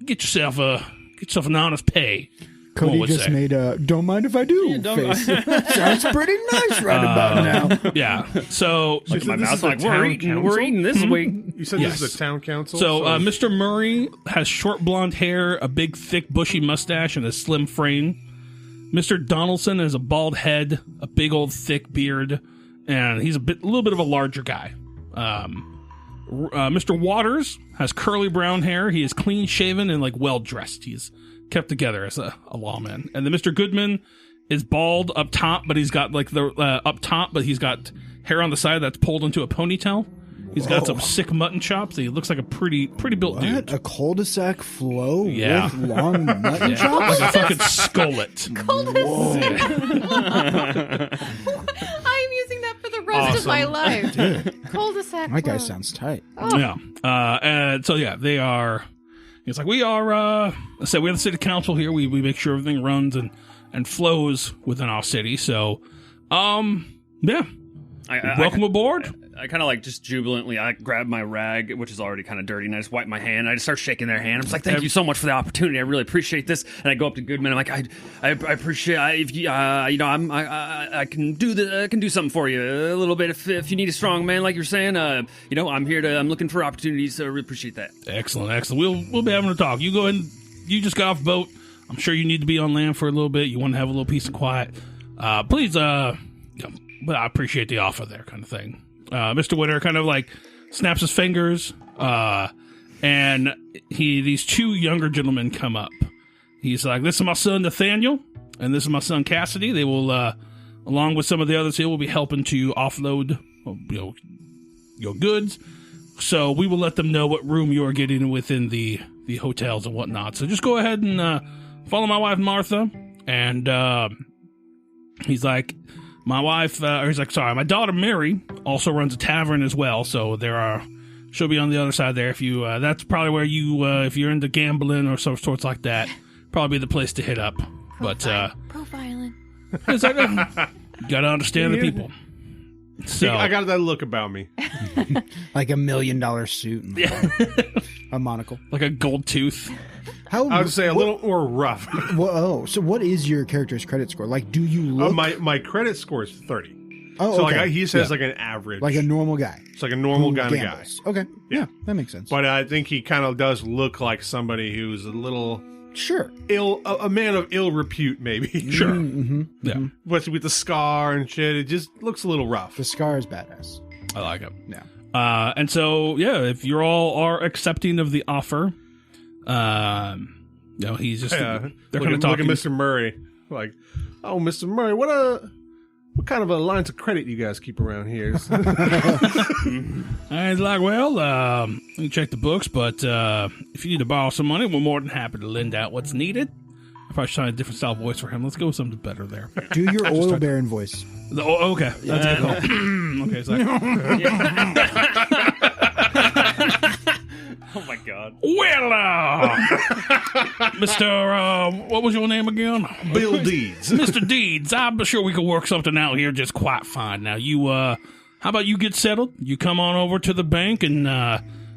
get yourself an honest pay. Cody just made a "don't mind if I do" face. Sounds pretty nice right about now. Yeah. So my mouth's like, we're eating this week. You said this is a town council? So Mr. Murray has short blonde hair, a big, thick, bushy mustache, and a slim frame. Mr. Donaldson has a bald head, a big, old, thick beard, and he's a little bit of a larger guy. Mr. Waters has curly brown hair. He is clean-shaven and, well-dressed. He's kept together as a lawman. And then Mr. Goodman is bald up top, but he's got, he's got hair on the side that's pulled into a ponytail. He's got some sick mutton chops. He looks like a pretty built dude. A cul-de-sac flow with long mutton chops? Like a fucking skullet. Cul-de-sac. I'm using that for the rest of my life. Dude. Cul-de-sac. My guy sounds tight. Oh. Yeah. And so, yeah, they are... It's like, we are... I said, we have the city council here. We make sure everything runs and flows within our city. So, yeah. Welcome aboard. I kind of just jubilantly, I grab my rag, which is already kind of dirty, and I just wipe my hand. I just start shaking their hand. I'm just like, thank you so much for the opportunity. I really appreciate this. And I go up to Goodman. I'm like, I appreciate if you, I can do I can do something for you a little bit if you need a strong man, like you're saying. I'm looking for opportunities. So I really appreciate that. Excellent. We'll be having a talk. You go ahead. You just got off the boat. I'm sure you need to be on land for a little bit. You want to have a little peace and quiet. Please, but I appreciate the offer there, kind of thing. Mr. Witter kind of snaps his fingers, and these two younger gentlemen come up. He's like, this is my son Nathaniel, and this is my son Cassidy. They will, along with some of the others here, will be helping to offload your goods. So we will let them know what room you are getting within the hotels and whatnot. So just go ahead and follow my wife Martha. And he's like, my daughter Mary also runs a tavern as well. So she'll be on the other side there. If you, that's probably where you, if you're into gambling or some sorts like that, probably the place to hit up. Profiling. It's like, you gotta understand the people. So I got that look about me. Like $1 million suit and a monocle. Like a gold tooth. I would say a little more rough. So what is your character's credit score? Do you look... my credit score is 30. Oh, so okay. He says an average. Like a normal guy. It's like a normal kind of guy. Okay. Yeah, that makes sense. But I think he kind of does look like somebody who's a little... Sure. A man of ill repute, maybe. Sure. Mm-hmm. Yeah. But with the scar and shit, it just looks a little rough. The scar is badass. I like it. Yeah. And so, yeah, if you all are accepting of the offer, No, he's just they're look kind of at talking. Mr. Murray. Like, oh, Mr. Murray, what kind of a lines of credit you guys keep around here? I was like, well, let me check the books, but if you need to borrow some money, we're more than happy to lend out what's needed. I probably should find a different style voice for him. Let's go with something better there. Do your oil baron voice. Okay, that's a good call. Okay, so Oh my god. well, Mr. What was your name again? Bill Deeds. Mr. Deeds. I'm sure we could work something out here just quite fine. Now, you, how about you get settled? You come on over to the bank and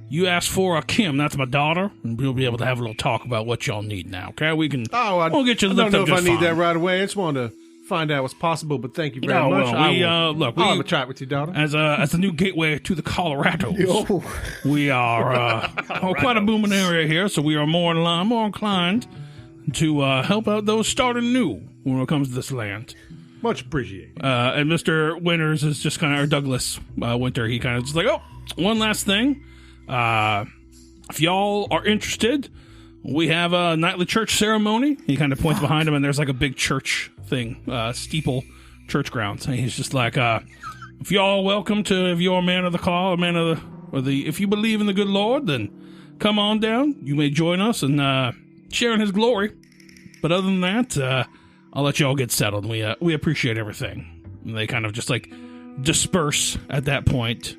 you ask for Kim. That's my daughter, and we'll be able to have a little talk about what y'all need now. Okay, we can. We'll get you I lift don't know up if I just need fine. that right away. I just wanted to find out what's possible, but thank you very Oh, much. well, I'll have a chat with you, daughter. As the new gateway to the Colorados, Oh. we are quite a booming area here, so we are more inclined to help out those starting new when it comes to this land. Much appreciated. And Mr. Winters is just kind of, or Douglas Winter, he kind of just like, oh, one last thing. If y'all are interested, we have a nightly church ceremony. He kind of points behind him, and there's like a big church thing, steeple, church grounds. And he's just like, if y'all are welcome to, if you're a man of the call, if you believe in the good Lord, then come on down. You may join us and share in his glory. But other than that, I'll let y'all get settled. We appreciate everything. And they kind of just like disperse at that point.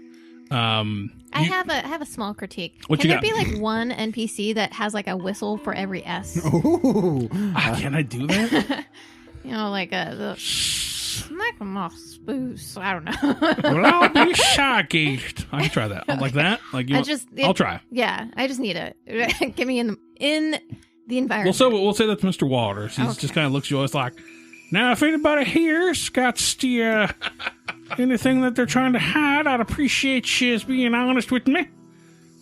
I have a small critique. What Can you there got? be like one NPC that has like a whistle for every S? Ooh. Can I do that? You know, like the smack 'em off spoos. I don't know. Well, I'll be shocked. I can try that. Like that? Like I'll try. Yeah, I just need it. Get me in the environment. We'll say that's Mr. Waters. He just kind of looks at you. It's like, now if anybody here's got anything that they're trying to hide, I'd appreciate you being honest with me.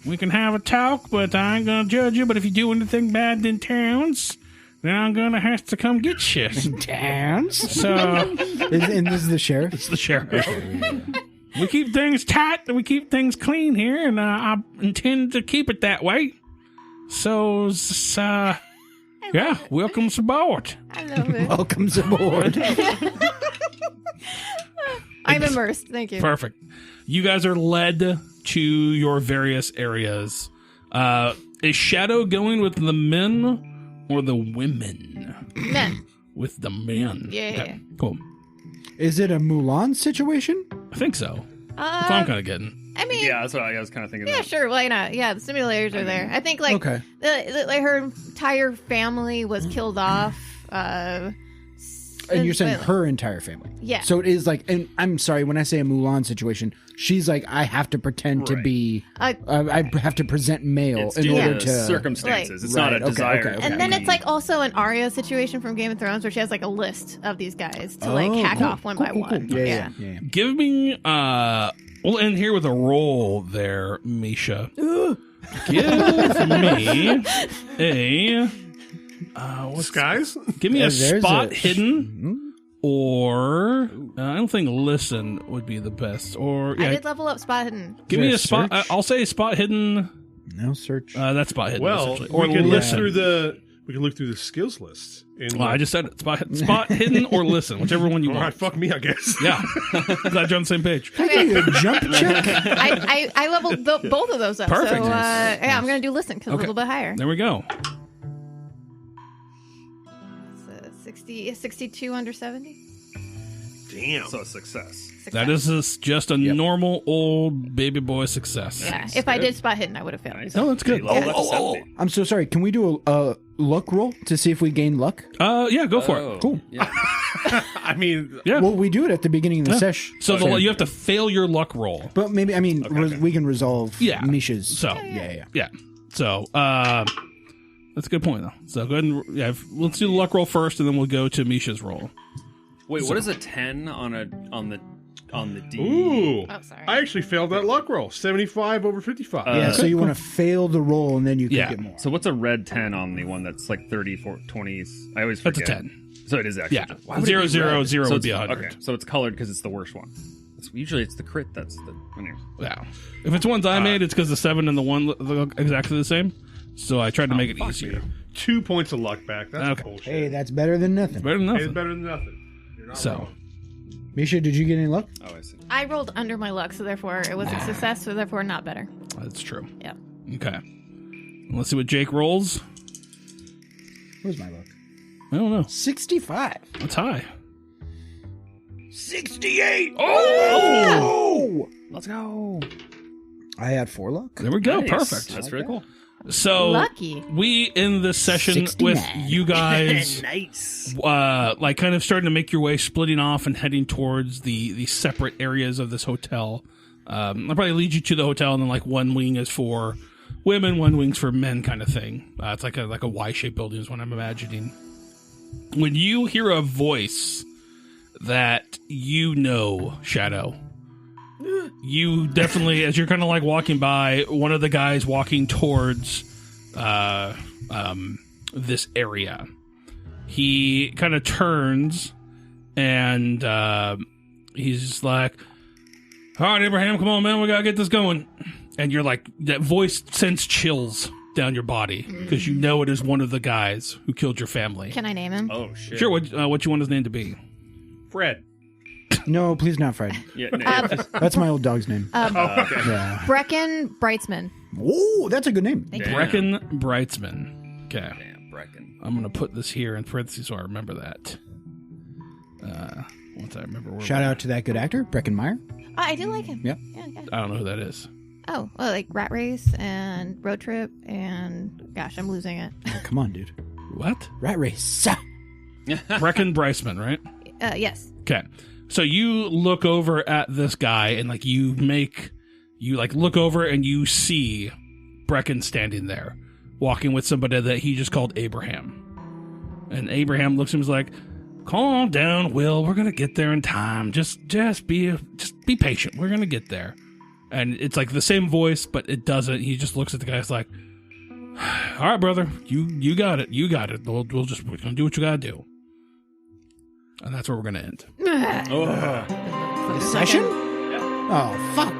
We can have a talk, but I ain't gonna judge you. But if you do anything bad in towns, then I'm gonna have to come get you. Dance? So, And this is the sheriff? it's the sheriff. We keep things tight and we keep things clean here, and I intend to keep it that way. So, yeah, welcome aboard. I love it. Welcome aboard. I'm immersed. Thank you. Perfect. You guys are led to your various areas. Is Shadow going with the men or the women? Men. With the men. Yeah. Okay, cool. Is it a Mulan situation? I think so. That's what I'm kind of getting. I mean, Yeah, that's what I was kind of thinking. yeah, that. sure. Why not? Yeah, the simulators are there. I think like Okay. like her entire family was killed off. And you're saying but- her entire family. Yeah. So it is like, and I'm sorry, when I say a Mulan situation, she's like, I have to pretend to Right. be, I have to present male It's in due order to to. circumstances. It's Right, not a okay, desire. okay, okay. And then it's like also an Arya situation from Game of Thrones where she has like a list of these guys to like Oh, hack cool, off one cool, by cool, one. cool. Yeah. Give me, we'll end here with a roll there, Misha. Give me a, Skies? give me a There's spot a- hidden. Or I don't think listen would be the best. Or I yeah, did level up spot hidden. give me there a spot. search? I'll say spot hidden. No search. That's spot hidden. Well, essentially. Or we can look listen. through the skills list. Well, I just said it. Spot hidden or listen, whichever one you All want. right, fuck me, I guess. Yeah, glad you're on the same page. Okay. A jump check? I leveled both of those up. Perfect. So Nice. yeah, I'm gonna do listen because Okay. a little bit higher. There we go. It's 62 under 70. Damn. So a success. That is just a normal old baby boy success. Yeah. If I did spot hidden, I would have failed. Nice. No, that's good. Hey, level up to 70. I'm so sorry. Can we do a luck roll to see if we gain luck? Yeah, go for Oh, it. Cool. Yeah. I mean, Yeah. Well, we do it at the beginning of the Yeah. sesh. So you have to fail your luck roll. But maybe, I mean, we can resolve Yeah. Misha's. So Yeah. So that's a good point though. So go ahead and let's do the luck roll first, and then we'll go to Misha's roll. Wait, what is a 10 on the D? ooh. Oh, sorry. I actually failed that luck roll. 75 over 55. Yeah, so you want to fail the roll and then you can Yeah. get more. So what's a red 10 on the one that's like 30, 20s? I always forget. That's a 10. So it is actually. Yeah, Why would it 0, be 0, red? 0 So would be it's- 100. Okay, so it's colored because it's the worst one. Usually it's the crit that's the. Anyways. Yeah. If it's ones I made, it's because the 7 and the 1 look exactly the same. So I tried to make it easier. 2 points of luck back. That's Okay. bullshit. Hey, that's better than nothing. Better than It's nothing. better than nothing. You're not So, wrong. Misha, did you get any luck? Oh, I see. I rolled under my luck, so therefore it was a success, so therefore not better. that's true. Yeah. Okay. Let's see what Jake rolls. Where's my luck? I don't know. 65. That's high. 68. Oh! Let's go. I had 4 luck. There we go. Nice. Perfect. That's really cool. So Lucky. we end this session 69. with you guys Nice. like kind of starting to make your way, splitting off and heading towards the separate areas of this hotel. I'll probably lead you to the hotel, and then like one wing is for women, one wing's for men, kind of thing. It's like a Y-shaped building is what I'm imagining. When you hear a voice that you know, Shadow, you definitely, as you're kind of like walking by, one of the guys walking towards this area, he kind of turns and he's like, all right, Abraham, come on, man, we gotta get this going. And you're like, that voice sends chills down your body because you know it is one of the guys who killed your family. Can I name him? Oh shit. Sure, what you want his name to be? Fred. No, please not Fred. Yeah. No, yeah, just- That's my old dog's name. okay. Yeah. Brecken Brightsman. Whoa, that's a good name. Thank you. Brecken Brightsman. Okay. Damn, Brecken. I'm going to put this here in parentheses so I remember that. Once I remember where Shout out to that good actor, Breckenmeyer. I do like him. Yep. Yeah. I don't know who that is. Oh, well, like Rat Race and Road Trip and gosh, I'm losing it. Oh, come on, dude. What? Rat Race. Brecken Brightsman, right? Yes. Okay. So you look over at this guy and like you look over and you see Brecken standing there walking with somebody that he just called Abraham. And Abraham looks at him and is like, calm down, Will. We're going to get there in time. Just be patient. We're going to get there. And it's like the same voice, but it doesn't. He just looks at the guy. It's like, all right, brother, you got it. You got it. We're going to do what you got to do. And that's where we're going to end. The session? Oh, fuck.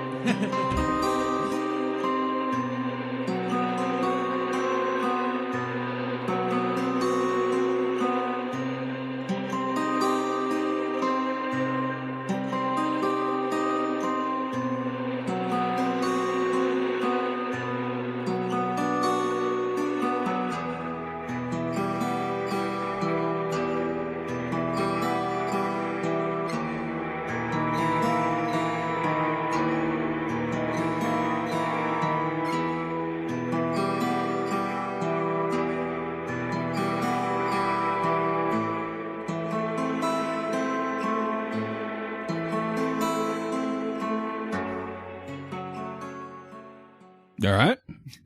All right.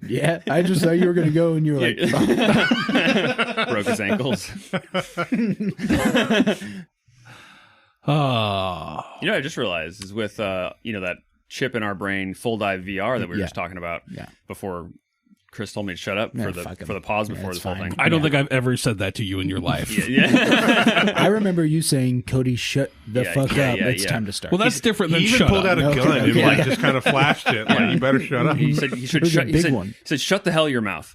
Yeah, I just thought you were going to go and you were like, Broke his ankles. Oh. You know, what I just realized is with that chip in our brain, full dive VR that we were Yeah. just talking about Yeah. before Chris told me to shut up Yeah, for fuck him. the pause Yeah, before it's this whole fine. thing. I don't think I've ever said that to you in your life. Yeah. I remember you saying, Cody, shut the Yeah, fuck yeah, up. yeah, It's yeah. time to start. Well, that's different He than even shut pulled up. out a Okay, gun and okay. like just kind of flashed it. Like, you better shut up. He said you should It was a shut. He big said, one. he said, "Shut the hell your mouth."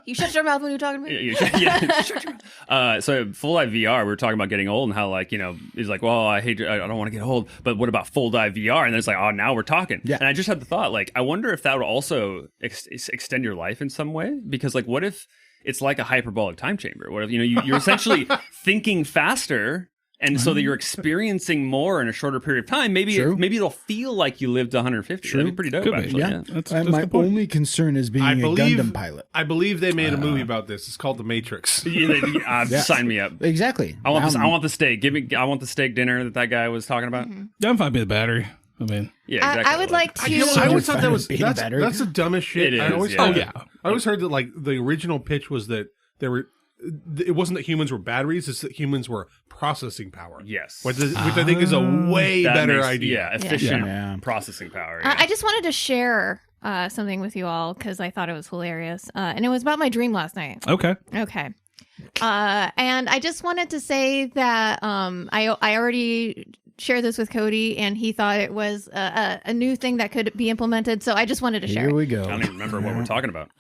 You shut your mouth when you're talking to me? Yeah, shut your mouth. So full dive VR, we were talking about getting old and how he's like, well, I don't want to get old, but what about full dive VR? And then it's like, oh, now we're talking. Yeah. And I just had the thought, I wonder if that would also extend your life in some way, because what if it's like a hyperbolic time chamber? What if you're essentially thinking faster, and so that you're experiencing more in a shorter period of time? Maybe True. maybe it'll feel like you lived 150. That'd be pretty dope. Could be. Actually, Yeah. That's My the point. only concern is being I a believe Gundam pilot. I believe they made a movie about this. It's called The Matrix. Yeah. Sign me up. Exactly. I want the steak. I want the steak dinner that guy was talking about. I'm fine with the battery. I mean, Yeah, exactly. I would like to. I always thought that was Being better. that's the dumbest shit. It I is, always yeah. thought Oh, yeah. I always heard that the original pitch was that it wasn't that humans were batteries; it's that humans were processing power. Yes. which I think is a way That better makes- idea. Yeah, efficient Yeah. processing power. I just wanted to share something with you all because I thought it was hilarious. And it was about my dream last night. okay. Okay. And I just wanted to say that I already shared this with Cody, and he thought it was a new thing that could be implemented. So I just wanted to share Here it. we go. I don't even remember what we're talking about.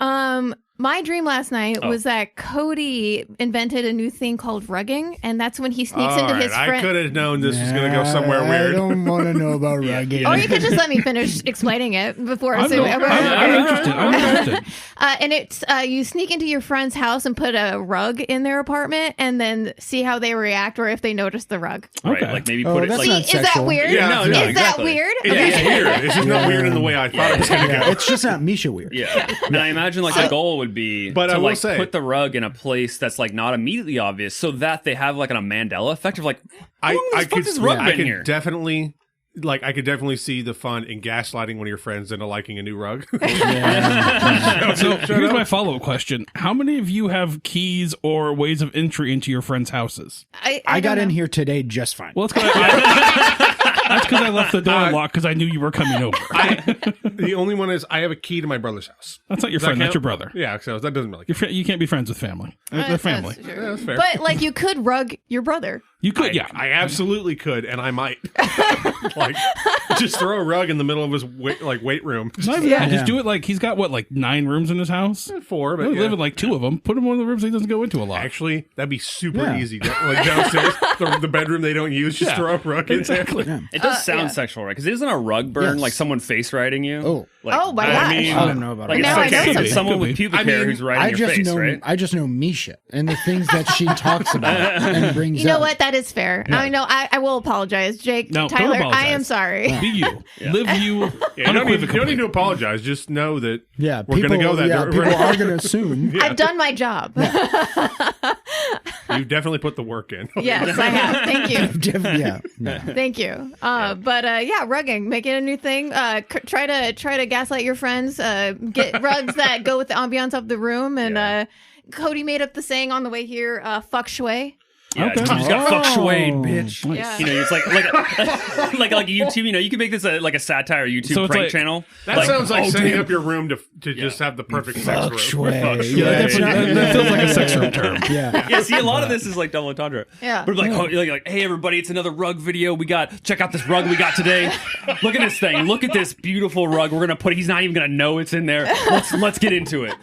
My dream last night was that Cody invented a new thing called rugging, and that's when he sneaks into his friend. I could have known this was going to go somewhere weird. I don't want to know about rugging. Or you could just let me finish explaining it before I say whatever. I'm interested. And it's you sneak into your friend's house and put a rug in their apartment, and then see how they react or if they notice the rug. Right, Okay. like maybe put it that's like. not Is that sexual. weird? Yeah, no, Is that exactly. weird? It is weird. It's just not weird in the way I thought it was going to go. It's just not Misha weird. Yeah, and I imagine like the goal would be But to I will like say- put the rug in a place that's like not immediately obvious, so that they have like a Mandela effect of like, how long the fuck has this rug I been could here? definitely. I could definitely see the fun in gaslighting one of your friends into liking a new rug. So here's my follow-up question. How many of you have keys or ways of entry into your friends' houses? I got in here today just fine. Well, that's because I left the door unlocked because I knew you were coming over. The only one is I have a key to my brother's house. That's not your Does that friend. That's count? your brother. Yeah, so that doesn't really. You can't be friends with family. They're family. That's true. Yeah, that's fair. But like you could rug your brother. You could, yeah. I absolutely could, and I might. Like, just throw a rug in the middle of his weight room. Not even that. Just do it like he's got 9 rooms in his house. 4, but He yeah. live in 2 of them. Put him in one of the rooms he doesn't go into a lot. Actually, that'd be super Yeah. easy. Like downstairs, the bedroom they don't use, just Yeah. throw a rug in there. It does sound yeah. sexual, right? Because isn't a rug burn Yes. like someone face riding you? Oh. Like, Oh my I gosh. mean- I don't know about Like it. it's Now I know like something. someone with Could be. pubic I hair mean, who's riding I your just face, know right? I just know Misha and the things that she talks about and brings You know up. what? That is fair. I know. I will apologize, Jake. No, don't Tyler, I apologize. am sorry. Be you. Live you Yeah, you don't unequivocally. need to apologize. Just know that Yeah, we're people, going to go that yeah, direction. people are going to assume. I've done my job. You've definitely put the work in. Yes, I have. Thank you. Yeah, no. Thank you. But yeah, rugging, make it a new thing. Try to gaslight your friends. Get rugs that go with the ambiance of the room. And Cody made up the saying on the way here. Fuck shui. Yeah, Okay. you just got fuck Oh. swayed, bitch. Nice. Yeah. You know, it's like YouTube. You know, you can make this like a satire YouTube So it's prank like- channel. That sounds like setting damn. up your room to just have the perfect sex room. Shui. Yeah, it's not- that feels like a sex room term. yeah. Yeah, see, a lot of this is like double entendre. Yeah. But like, hey everybody, it's another rug video. Check out this rug we got today. Look at this thing. Look at this beautiful rug. We're gonna put. He's not even gonna know it's in there. Let's get into it.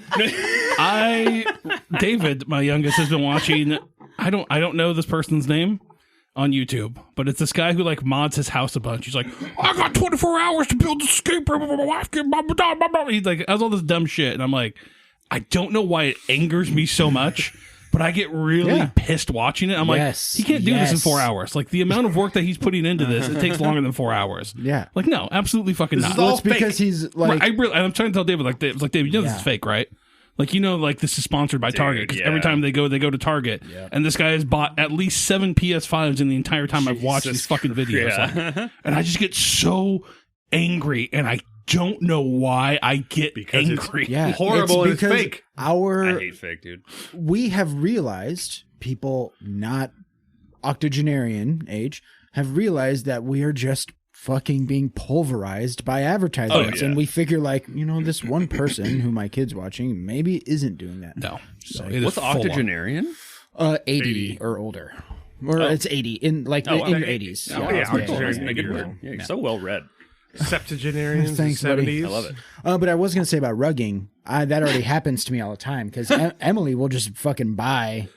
David, my youngest, has been watching. I don't know this person's name on YouTube, but it's this guy who mods his house a bunch. He's like, I got 24 hours to build the escape room. My wife get blah, blah, blah, blah. He's like, has all this dumb shit, and I'm like, I don't know why it angers me so much, but I get really pissed watching it. I'm Yes, like, he can't do this in yes. 4 hours. Like the amount of work that he's putting into this, it takes longer than 4 hours. Yeah. Like no, absolutely fucking This not. is all Well, it's because fake. he's like, I'm trying to tell David, David, you know this Yeah. is fake, right? This is sponsored by Target because every yeah. time they go to Target, and this guy has bought at least 7 PS5s in the entire time I've watched these fucking videos, Yeah. and I just get so angry, and I don't know why I get Because it's- angry. yeah, horrible and it's because fake. I Our hate fake, dude. we have realized, people not octogenarian age have realized that we are just fucking being pulverized by advertisements, yeah. and we figure this one person who my kid's watching maybe isn't doing that. No, so it is What's full on. octogenarian? 80 or older, or it's 80 in your 80s. Oh, yeah, octogenarian. Make it weird. Yeah, you're so well read. Septuagenarians, Thanks, the buddy. 70s. I love it. But I was gonna say about rugging. That already happens to me all the time because Emily will just fucking buy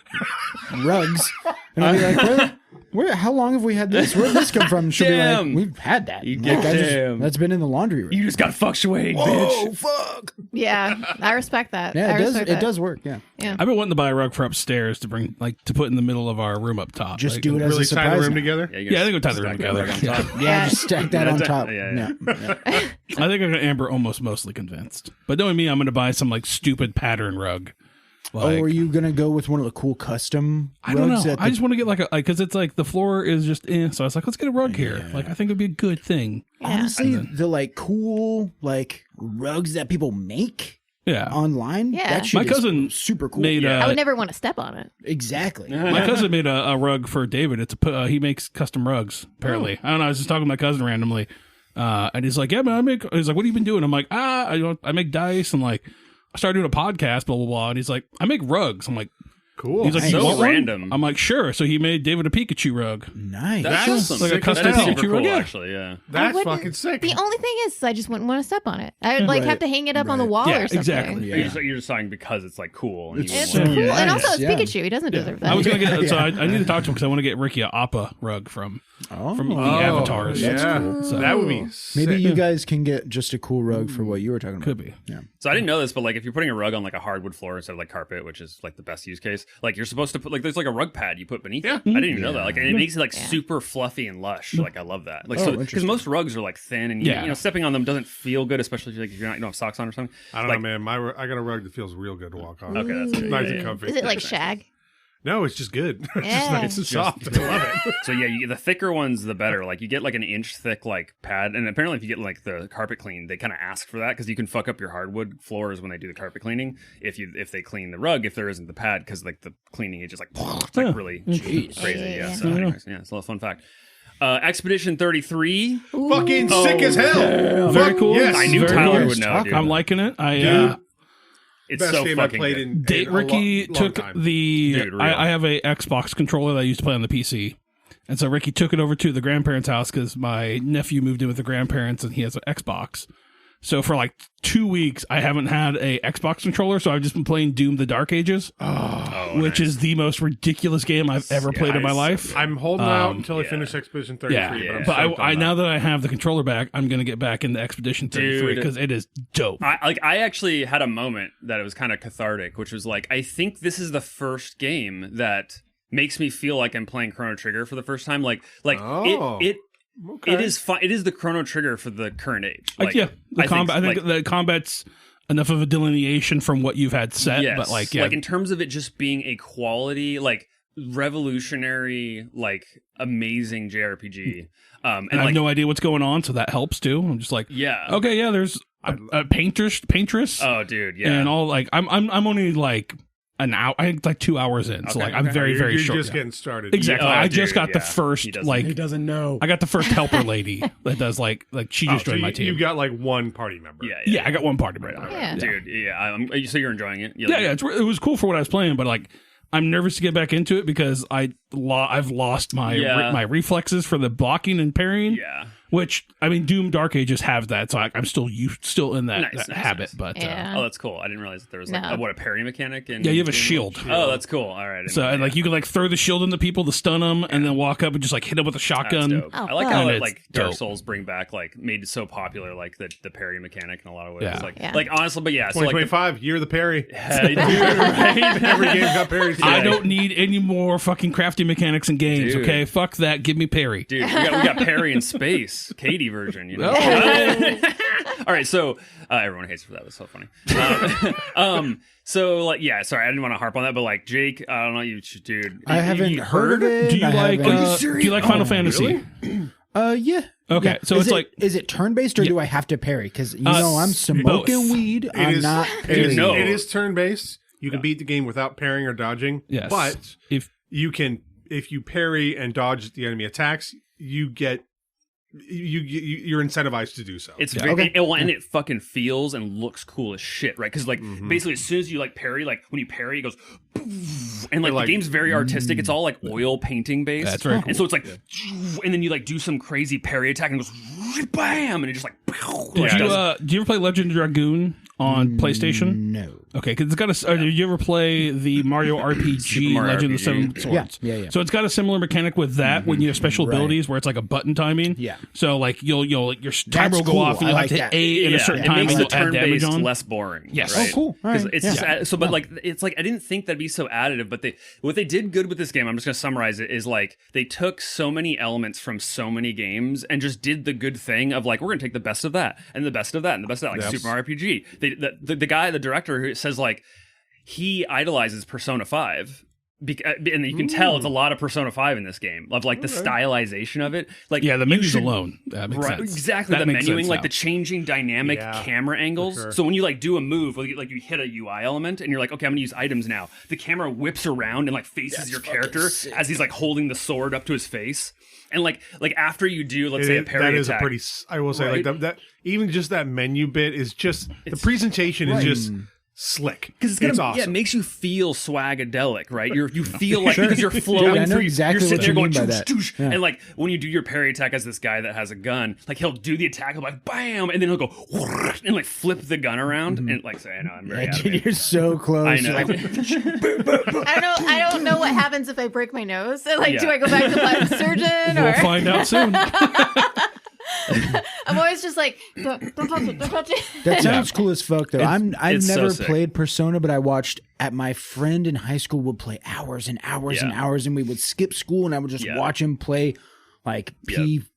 rugs, and I'll be like, "Where? How long have we had this? Where did this come from?" And she'll Damn. be like, "We've had that. You Like, get damn. that's been in the laundry room." You just got fuck swayed, bitch. Oh fuck! Yeah, I respect that. Yeah, I it does. respect It that. does work. Yeah, Yeah. I've been wanting to buy a rug for upstairs to bring to put in the middle of our room up top. just do it as Really a tie the surprise. room now. together. Yeah, I think we'll tie the room Stack that together. rug on top. Yeah, just stack that on top. Yeah. I think I got Amber almost mostly convinced. But knowing me, I'm going to buy some stupid pattern rug. Oh, are you gonna go with one of the cool custom I don't know. rugs? I just want to get because it's the floor is just so I was like, let's get a rug here. I think it'd be a good thing. honestly the cool rugs that people make Yeah. online. Yeah. That shit My is cousin super cool. made I would never want to step on it. Exactly. my cousin made a rug for David. He makes custom rugs apparently. I don't know. I was just talking to my cousin randomly, and he's like, "Yeah, man, He's like, "What have you been doing?" I'm like, I make dice and I started doing a podcast, blah blah blah. And he's like, "I make rugs." I'm like, Cool. He's like, Nice. you So want one? random. I'm like, sure. So he made David a Pikachu rug. Nice. That's awesome. like a custom That's Pikachu super rug, cool, yeah. actually. Yeah. That's wouldn't- fucking sick. The only thing is, I just wouldn't want to step on it. I would like have to hang it up on the wall Yeah, or something. exactly. Yeah. You're just saying because it's like cool. And It's you It's So cool, nice. and also it's Yeah. Pikachu. He doesn't deserve that. I was gonna get. So I need to talk to him because I want to get Ricky a Appa rug from the avatars. Yeah. So- That would be sick. Maybe you guys can get just a cool rug for what you were talking about. Could be. Yeah. So I didn't know this, but like if you're putting a rug on like a hardwood floor instead of like carpet, which is like the best use case, like you're supposed to put like there's like a rug pad you put beneath. Yeah. I didn't even know that. Like and it makes it like super fluffy and lush. Like I love that. Like so because interesting. most rugs are like thin and Yeah. you know stepping on them doesn't feel good, especially if you don't have socks on or something. I don't Like, know, man. I got a rug that feels real good to walk on. Okay, that's good. Nice Yeah, and yeah. comfy. Is it like shag? No, it's just good. It's just Yeah. nice and soft. I love it. So yeah, the thicker ones the better. Like you get like an inch thick like pad, and apparently if you get like the carpet clean, they kind of ask for that because you can fuck up your hardwood floors when they do the carpet cleaning. If they clean the rug, if there isn't the pad, because like the cleaning is just like it's like really crazy. Yeah. So anyways, yeah, it's a little fun fact. Expedition 33. Fucking sick as hell. Very Fuck cool. Yes. I knew Very Tyler cool. would know. Dude. I'm liking it. It's Best so game I fucking played good. in Ricky long took time. the. Dude, real. I have a Xbox controller that I used to play on the PC, and so Ricky took it over to the grandparents' house because my nephew moved in with the grandparents and he has an Xbox. So for like 2 weeks, I haven't had a Xbox controller, so I've just been playing Doom: The Dark Ages, which is the most ridiculous game I've ever played in my life. I'm holding out until I finish Expedition 33. Yeah, but I'm but stoked on I that. now that I have the controller back, I'm gonna get back into Expedition 33 Dude. because it is dope. I actually had a moment that it was kind of cathartic, which was like I think this is the first game that makes me feel like I'm playing Chrono Trigger for the first time. Oh. It is fun. It is the Chrono Trigger for the current age. Like, yeah, the combat. I think the combat's enough of a delineation from what you've had set, yes, but like, yeah, like in terms of it just being a quality, like revolutionary, like amazing JRPG. And I have like, no idea what's going on, so that helps too. I'm just like, yeah, okay, yeah, there's a paintress, oh, dude, yeah, and all like I'm only like an hour, I think like 2 hours in, so Okay, like I'm okay. very You're short. just Yeah. getting started. Exactly, Oh, I just dude, got the yeah. He first doesn't- like doesn't know. I got the first helper lady that does like she just joined my team. You got like one party member. yeah, I got one party member. Yeah. dude, yeah. So you're enjoying it? Yeah, it was cool for what I was playing, but like I'm nervous to get back into it because I've lost my my reflexes for the blocking and parrying. yeah. Which I mean, Doom Dark Ages have that, so I'm still in that, Nice, nice, habit. nice. But Yeah. Oh, that's cool. I didn't realize that there was like No. a parry mechanic. In yeah, you have a Doom? shield. Oh, that's cool. All right. I didn't So know and that. like you can like throw the shield into people to stun them, and then walk up and just like hit them with a That's shotgun. dope. Oh, I like fun. how And it, it's like Dark dope. Souls bring back like made it so popular like the parry mechanic in a lot of ways. Yeah. Like Yeah. like honestly, but yeah. So like 2025, year of the parry. hey, dude, right? Every game got parries. I don't need any more fucking crafting mechanics in games. Dude. Okay, fuck that. Give me parry. Dude, we got parry in space, Katie version. You know. All right, so everyone hates for that. That's so funny. So like, yeah. Sorry, I didn't want to harp on that, but like Jake, I don't know, dude. I haven't you heard of it. Do you I like haven't- do you like Final Fantasy? Yeah. Okay, Yeah. so Is it's it- like is it turn based or do I have to parry? Because you know I'm smoking both. weed. It I'm is- not. It is, no. it is turn based. You can beat the game without parrying or dodging. yes, But if you can, if you parry and dodge the enemy attacks, you get you're incentivized to do so. It's Yeah. very, Okay. and it fucking feels and looks cool as shit, right? Because like basically, as soon as you like parry, like when you parry, it goes, and like Like- the game's very artistic. It's all like oil painting based. That's very cool. And so it's like, and then you like do some crazy parry attack and it goes, bam, and it just like. did you ever play Legend of Dragoon on PlayStation? No. Okay, because it's got a. Did you ever play the Mario RPG Super Mario Legend of the RPG. Seven Swords? Yeah. So it's got a similar mechanic with that when you have special Right. abilities where it's like a button timing. Yeah. So like your timer will go cool. off and I you'll like have to hit that. A in a certain time it makes and the you'll add damage turn-based on. less boring. Yes. right? Oh, cool. All right. Because it's just so, but like it's like I didn't think that'd be so additive, but what they did good with this game, I'm just gonna summarize it, is like they took so many elements from so many games and just did the good thing of like we're gonna take the best of that and the best of that and the best of that, like Yes. Super Mario RPG. The guy, the director, who says like he idolizes Persona 5. And you can tell it's a lot of Persona 5 in this game of like the stylization of it. Like Yeah, the you menus should- alone. That makes Right, sense. exactly. That The makes menuing, sense like now. the changing dynamic Yeah, camera angles. sure. So when you like do a move, like you hit a UI element and you're like, okay, I'm gonna use items now. The camera whips around and like faces your character as he's like holding the sword up to his face. And like after you do, let's say a parry that is attack, a pretty. I will say right? like that. Even just that menu bit is just the presentation is just slick. Because it's awesome. Yeah, it makes you feel swagadelic, right? You feel like because you're flowing I know through. exactly You're sitting what there you going, mean by "Toosh, that." Yeah. and like when you do your parry attack as this guy that has a gun, like he'll do the attack, he'll be like bam, and then he'll go and like flip the gun around and like say, I know, I'm very happy. You're so close. I know. Like, I don't know what happens if I break my nose. Like, do I go back to plastic surgeon? We'll Or find out soon. I'm always just like, don't touch it, don't touch it. that sounds cool as fuck, though. I've it's so never sick. played Persona, but I watched my friend in high school would play hours and hours and hours, and we would skip school, and I would just watch him play like P3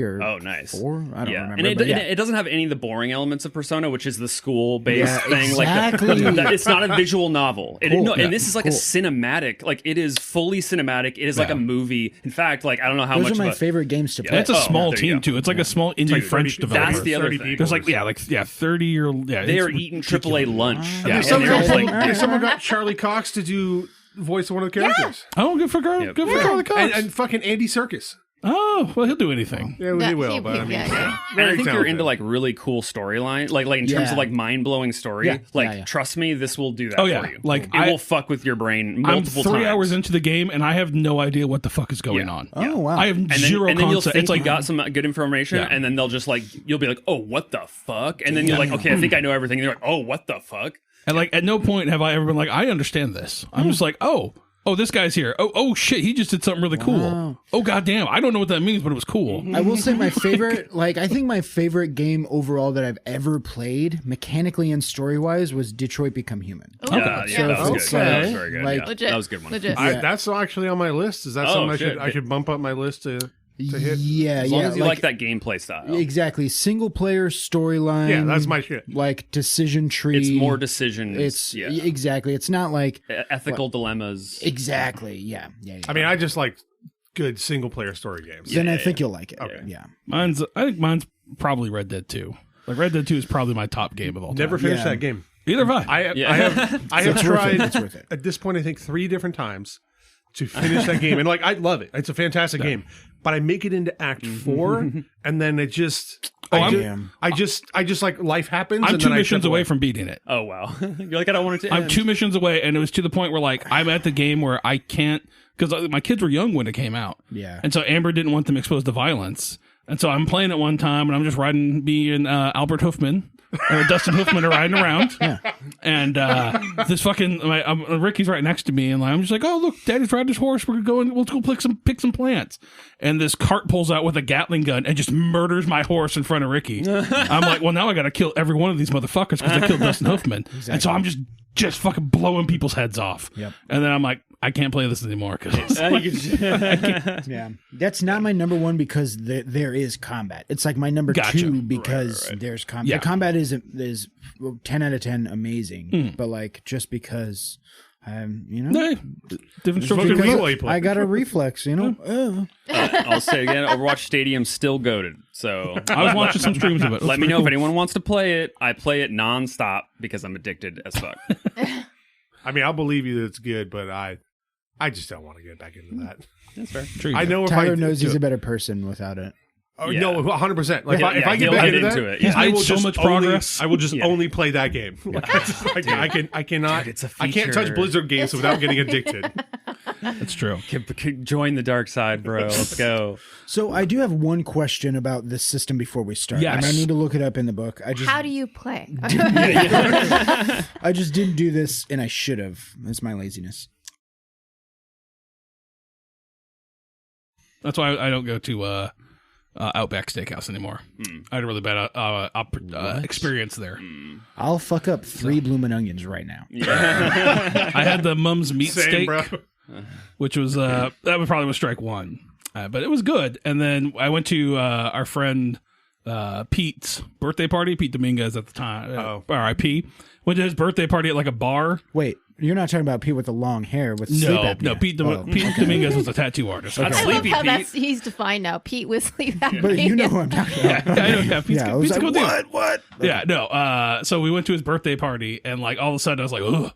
or nice. 4. I don't remember. And but it doesn't have any of the boring elements of Persona, which is the school-based thing. Exactly. Like it's not a visual novel. Cool. And this is like a cinematic. Like it is fully cinematic. It is like a movie. In fact, like I don't know how Those much. are my of a- favorite games to play. It's a small there you team go. too. It's like a small indie French developer. That's the other 30 thing. people. There's like 30 or They are eating AAA lunch. Yeah. If someone, And they're got, like- if someone got Charlie Cox to do voice of one of the characters, Oh, good for Charlie Cox. and fucking Andy Serkis. Oh, well, he'll do anything. Yeah, Yeah, he will. he- But I mean, yeah. And I think you're talented. into like really cool storyline, like in terms of like mind blowing story. Yeah. Like, Yeah. trust me, this will do that Oh, yeah. for you. Like, it I- will fuck with your brain I'm multiple 3 times. hours into the game, and I have no idea what the fuck is going on. Oh, wow. I have zero and then you'll concept. think It's like you got some good information, Yeah. and then they'll just like you'll be like, oh, what the fuck? And then you're like, okay, I think I know everything. And you're like, oh, what the fuck? and like at no point have I ever been like, I understand this. I'm just like, oh, this guy's here. Oh shit, he just did something really cool. Oh goddamn, I don't know what that means, but it was cool. I will say my favorite, I think my favorite game overall that I've ever played, mechanically and story wise, was Detroit Become Human. Yeah, Yeah. that was good. Okay. That was very good. Like- yeah. Legit. That was a good one. Legit. That's actually on my list. Is that something shit. I should bump up my list to hit? Yeah, As long as you like that gameplay style. Exactly. Single player storyline. Yeah, that's my shit. Like decision tree. It's more decisions. It's yeah. exactly. It's not like Ethical dilemmas. exactly. Yeah. I mean, I just like good single player story games. Then I think you'll like it. Okay. Yeah. I think mine's probably Red Dead 2. Like Red Dead 2 is probably my top game of all time. Never finished Yeah. that game. Either have I. I have tried It's worth it. at this point I think 3 different times to finish that game, and like I love it. It's a fantastic game, but I make it into Act 4, and then it just. I just like life happens. I'm and 2 then missions I away from beating it. Oh wow! You're like, I don't want it to. I'm end. 2 missions away, and it was to the point where like I'm at the game where I can't, because my kids were young when it came out. Yeah. And so Amber didn't want them exposed to violence. And so I'm playing it one time, and I'm just riding me and Albert Hoofman, or Dustin Hoofman are riding around. Yeah. And this fucking Ricky's right next to me, and I'm just like, oh look, Daddy's riding his horse. We're going. Let's go pick some plants. And this cart pulls out with a Gatling gun and just murders my horse in front of Ricky. I'm like, well, now I got to kill every one of these motherfuckers because I killed Dustin Hoofman. And so I'm just fucking blowing people's heads off. Yep. And then I'm like, I can't play this anymore because Yeah. That's not my number one because there is combat. It's like my number Gotcha. 2 because there's combat. Yeah. The combat is 10 out of 10 amazing, but like just because different strokes Look for at me different while you play. I got a reflex, I'll say again, Overwatch Stadium's still goated. So I was watching some streams of it. let me know if anyone wants to play it. I play it nonstop because I'm addicted as fuck. I mean, I'll believe you that it's good, but I just don't want to get back into that. That's fair. True. I know if Tyler I knows do he's it- a better person without it. Oh, Yeah. no, 100%. Like if I he'll get back get into into that, it. He's I made will so just much only- progress. I will just Yeah. only play that game. Like, I cannot. Dude, it's a I can't touch feature. Blizzard games without getting addicted. That's true. Join the dark side, bro. Let's go. So I do have one question about this system before we start. Yes. And I need to look it up in the book. How do you play? I just didn't do this and I should have. It's my laziness. That's why I don't go to Outback Steakhouse anymore. I had a really bad experience there. I'll fuck up 3 bloomin' onions right now. I had the Mum's meat Same, steak, bro. which was that was probably was strike 1, but it was good. And then I went to our friend Pete's birthday party. Pete Dominguez at the time, R.I.P. Went to his birthday party at like a bar. Wait, you're not talking about Pete with the long hair with sleep apnea? No, Pete okay. Dominguez was a tattoo artist. That's I love Sleepy how Pete. he's defined now. Pete with sleep apnea. But you know who I'm talking about. I know, yeah, Pete's, Yeah, I was Pete's a like, cool dude. what? Yeah, no. So we went to his birthday party, and like all of a sudden, I was like, ugh.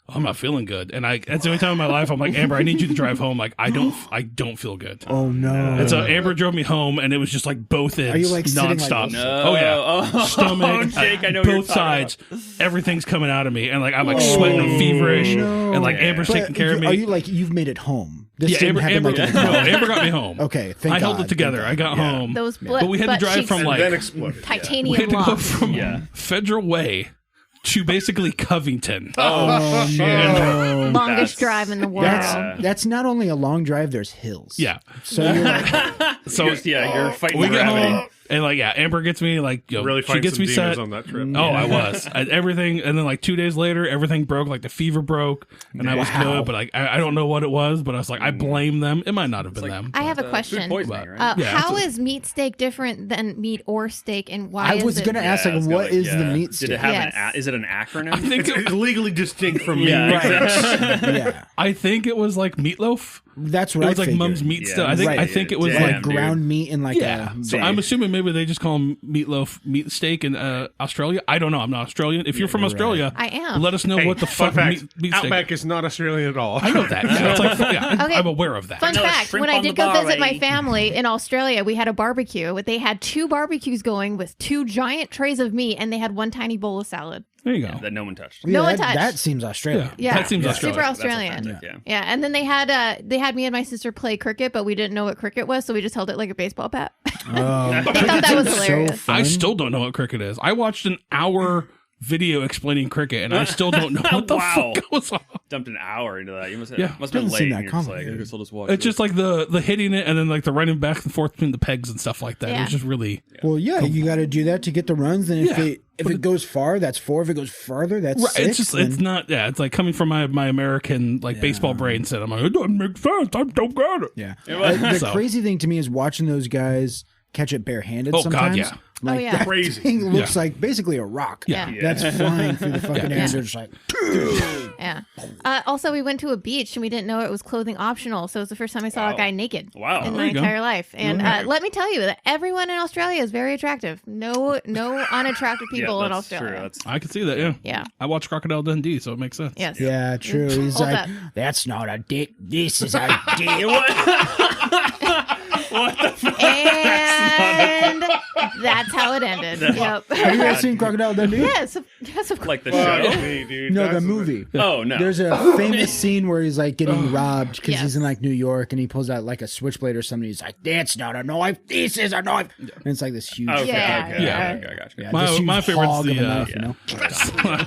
I'm not feeling good. And that's the only time in my life I'm like, Amber, I need you to drive home. Like, I don't feel good. Oh no. And so Amber drove me home, and it was just like both ends. Are you like sitting nonstop. like No. Oh yeah. Stomach, Jake, I know what you're both talking sides. Everything's coming out of me. And like I'm like sweating and feverish. no. And like Amber's But taking care of me. Are you like you've made it home? This yeah, didn't happen like in the car. Amber got me home. Okay, thank I held God, it together. thank I got God. home. Those But we had to butt drive cheeks, from And like then exploded. we titanium had to go love. from Federal Way to basically Covington. Oh no. Longest drive in the world. That's not only a long drive. There's hills. Yeah. So you're like, So you're fighting we the get gravity. home, and like Amber gets me like Really she fighting gets some me demons set. on that trip. Oh, I was everything, and then like 2 days later, everything broke. Like the fever broke, and I was good, but like I don't know what it was. But I was like, I blame them. It might not have been them. I have a Food question. poisoning, right? Yeah, How it's is meat steak different than meat or steak, and why I is was it? gonna ask like, what is the meat Did steak? it have Yes. is it an acronym? I think It's legally distinct from me. Yeah, Right. exactly. Yeah, I think it was like meatloaf. that's It what was I like figured. Mum's meat Yeah. stuff. I think Right. I think it was Damn, like like ground meat and like yeah. a So I'm assuming maybe they just call them meatloaf, meat steak in Australia. I don't know. I'm not Australian. If you're from Australia, I am. let us know Hey, what the fun fuck fact, meat steak. Outback is not Australian at all. I know that. Yeah, it's like, Okay. I'm aware of that. Fun No, fact: shrimp when I on did the go bar, visit my lady. family in Australia, we had a barbecue. They had 2 barbecues going with 2 giant trays of meat, and they had 1 tiny bowl of salad. There you go. That no one touched. No one that, touched. that seems Australian. Yeah, That seems Australian. super That's Australian. authentic, yeah. Yeah, and then they had me and my sister play cricket, but we didn't know what cricket was, so we just held it like a baseball bat. Oh, I thought that was hilarious. fun. I still don't know what cricket is. I watched an hour video explaining cricket, and I still don't know what the Wow. fuck goes on. Dumped an hour into that. You must have, Yeah. must have been Doesn't seem late. that And you're just like, complicated. I guess I'll just watch It's this. just like the hitting it and then like the running back and forth between the pegs and stuff like that. Yeah. It's just really Well, yeah, you got to do that to get the runs, and if Yeah, it goes far, that's 4. If it goes farther, that's right. 6. It's just it's not. Yeah, it's like coming from my American like baseball brain said. I'm like, it doesn't make sense. I don't get it. Yeah. was- The So- crazy thing to me is watching those guys catch it barehanded. Oh, God, sometimes. yeah. Like, Oh, yeah. that Crazy. thing looks Yeah. like basically a rock. Yeah. That's flying through the fucking air. They're just like, Yeah. Also, we went to a beach and we didn't know it was clothing optional, so it was the first time I saw a guy naked Wow. in There my you go. entire life. And let me tell you that everyone in Australia is very attractive. No unattractive people yeah, in that's Australia. True. That's I can see that. Yeah. Yeah. I watched Crocodile Dundee, so it makes sense. Yes. yeah, true. He's Hold like, up. that's not a dick. This is a dick. And that's how it ended. Yep. Have you guys seen Crocodile Dundee? Yes, of course. like the Fuck show. me, dude. No, the That's- movie. Oh no. There's a famous scene where he's like getting robbed because Yes. he's in like New York and he pulls out like a switchblade or something. He's like, "That's not a knife. This is a knife." And it's like this huge. Okay, Yeah, okay, yeah. okay, I got you. yeah, My- this huge my favorite's hog of the, a knife, yeah. you know?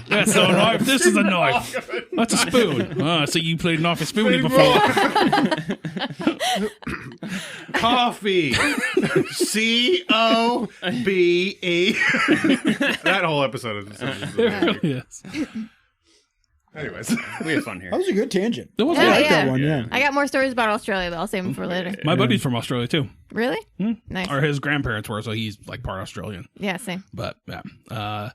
That's no knife. This is a knife. That's a spoon. So you played knife and spoony before. Coffee. COBE. That whole episode is. Yes. Anyways. We had fun here. That was a good tangent. That was Yeah, good. I like yeah. that one. Yeah. I got more stories about Australia, but I'll save them for later. My buddy's from Australia too, Really? Nice. or his grandparents were, so he's like part Australian. Yeah, same. But yeah,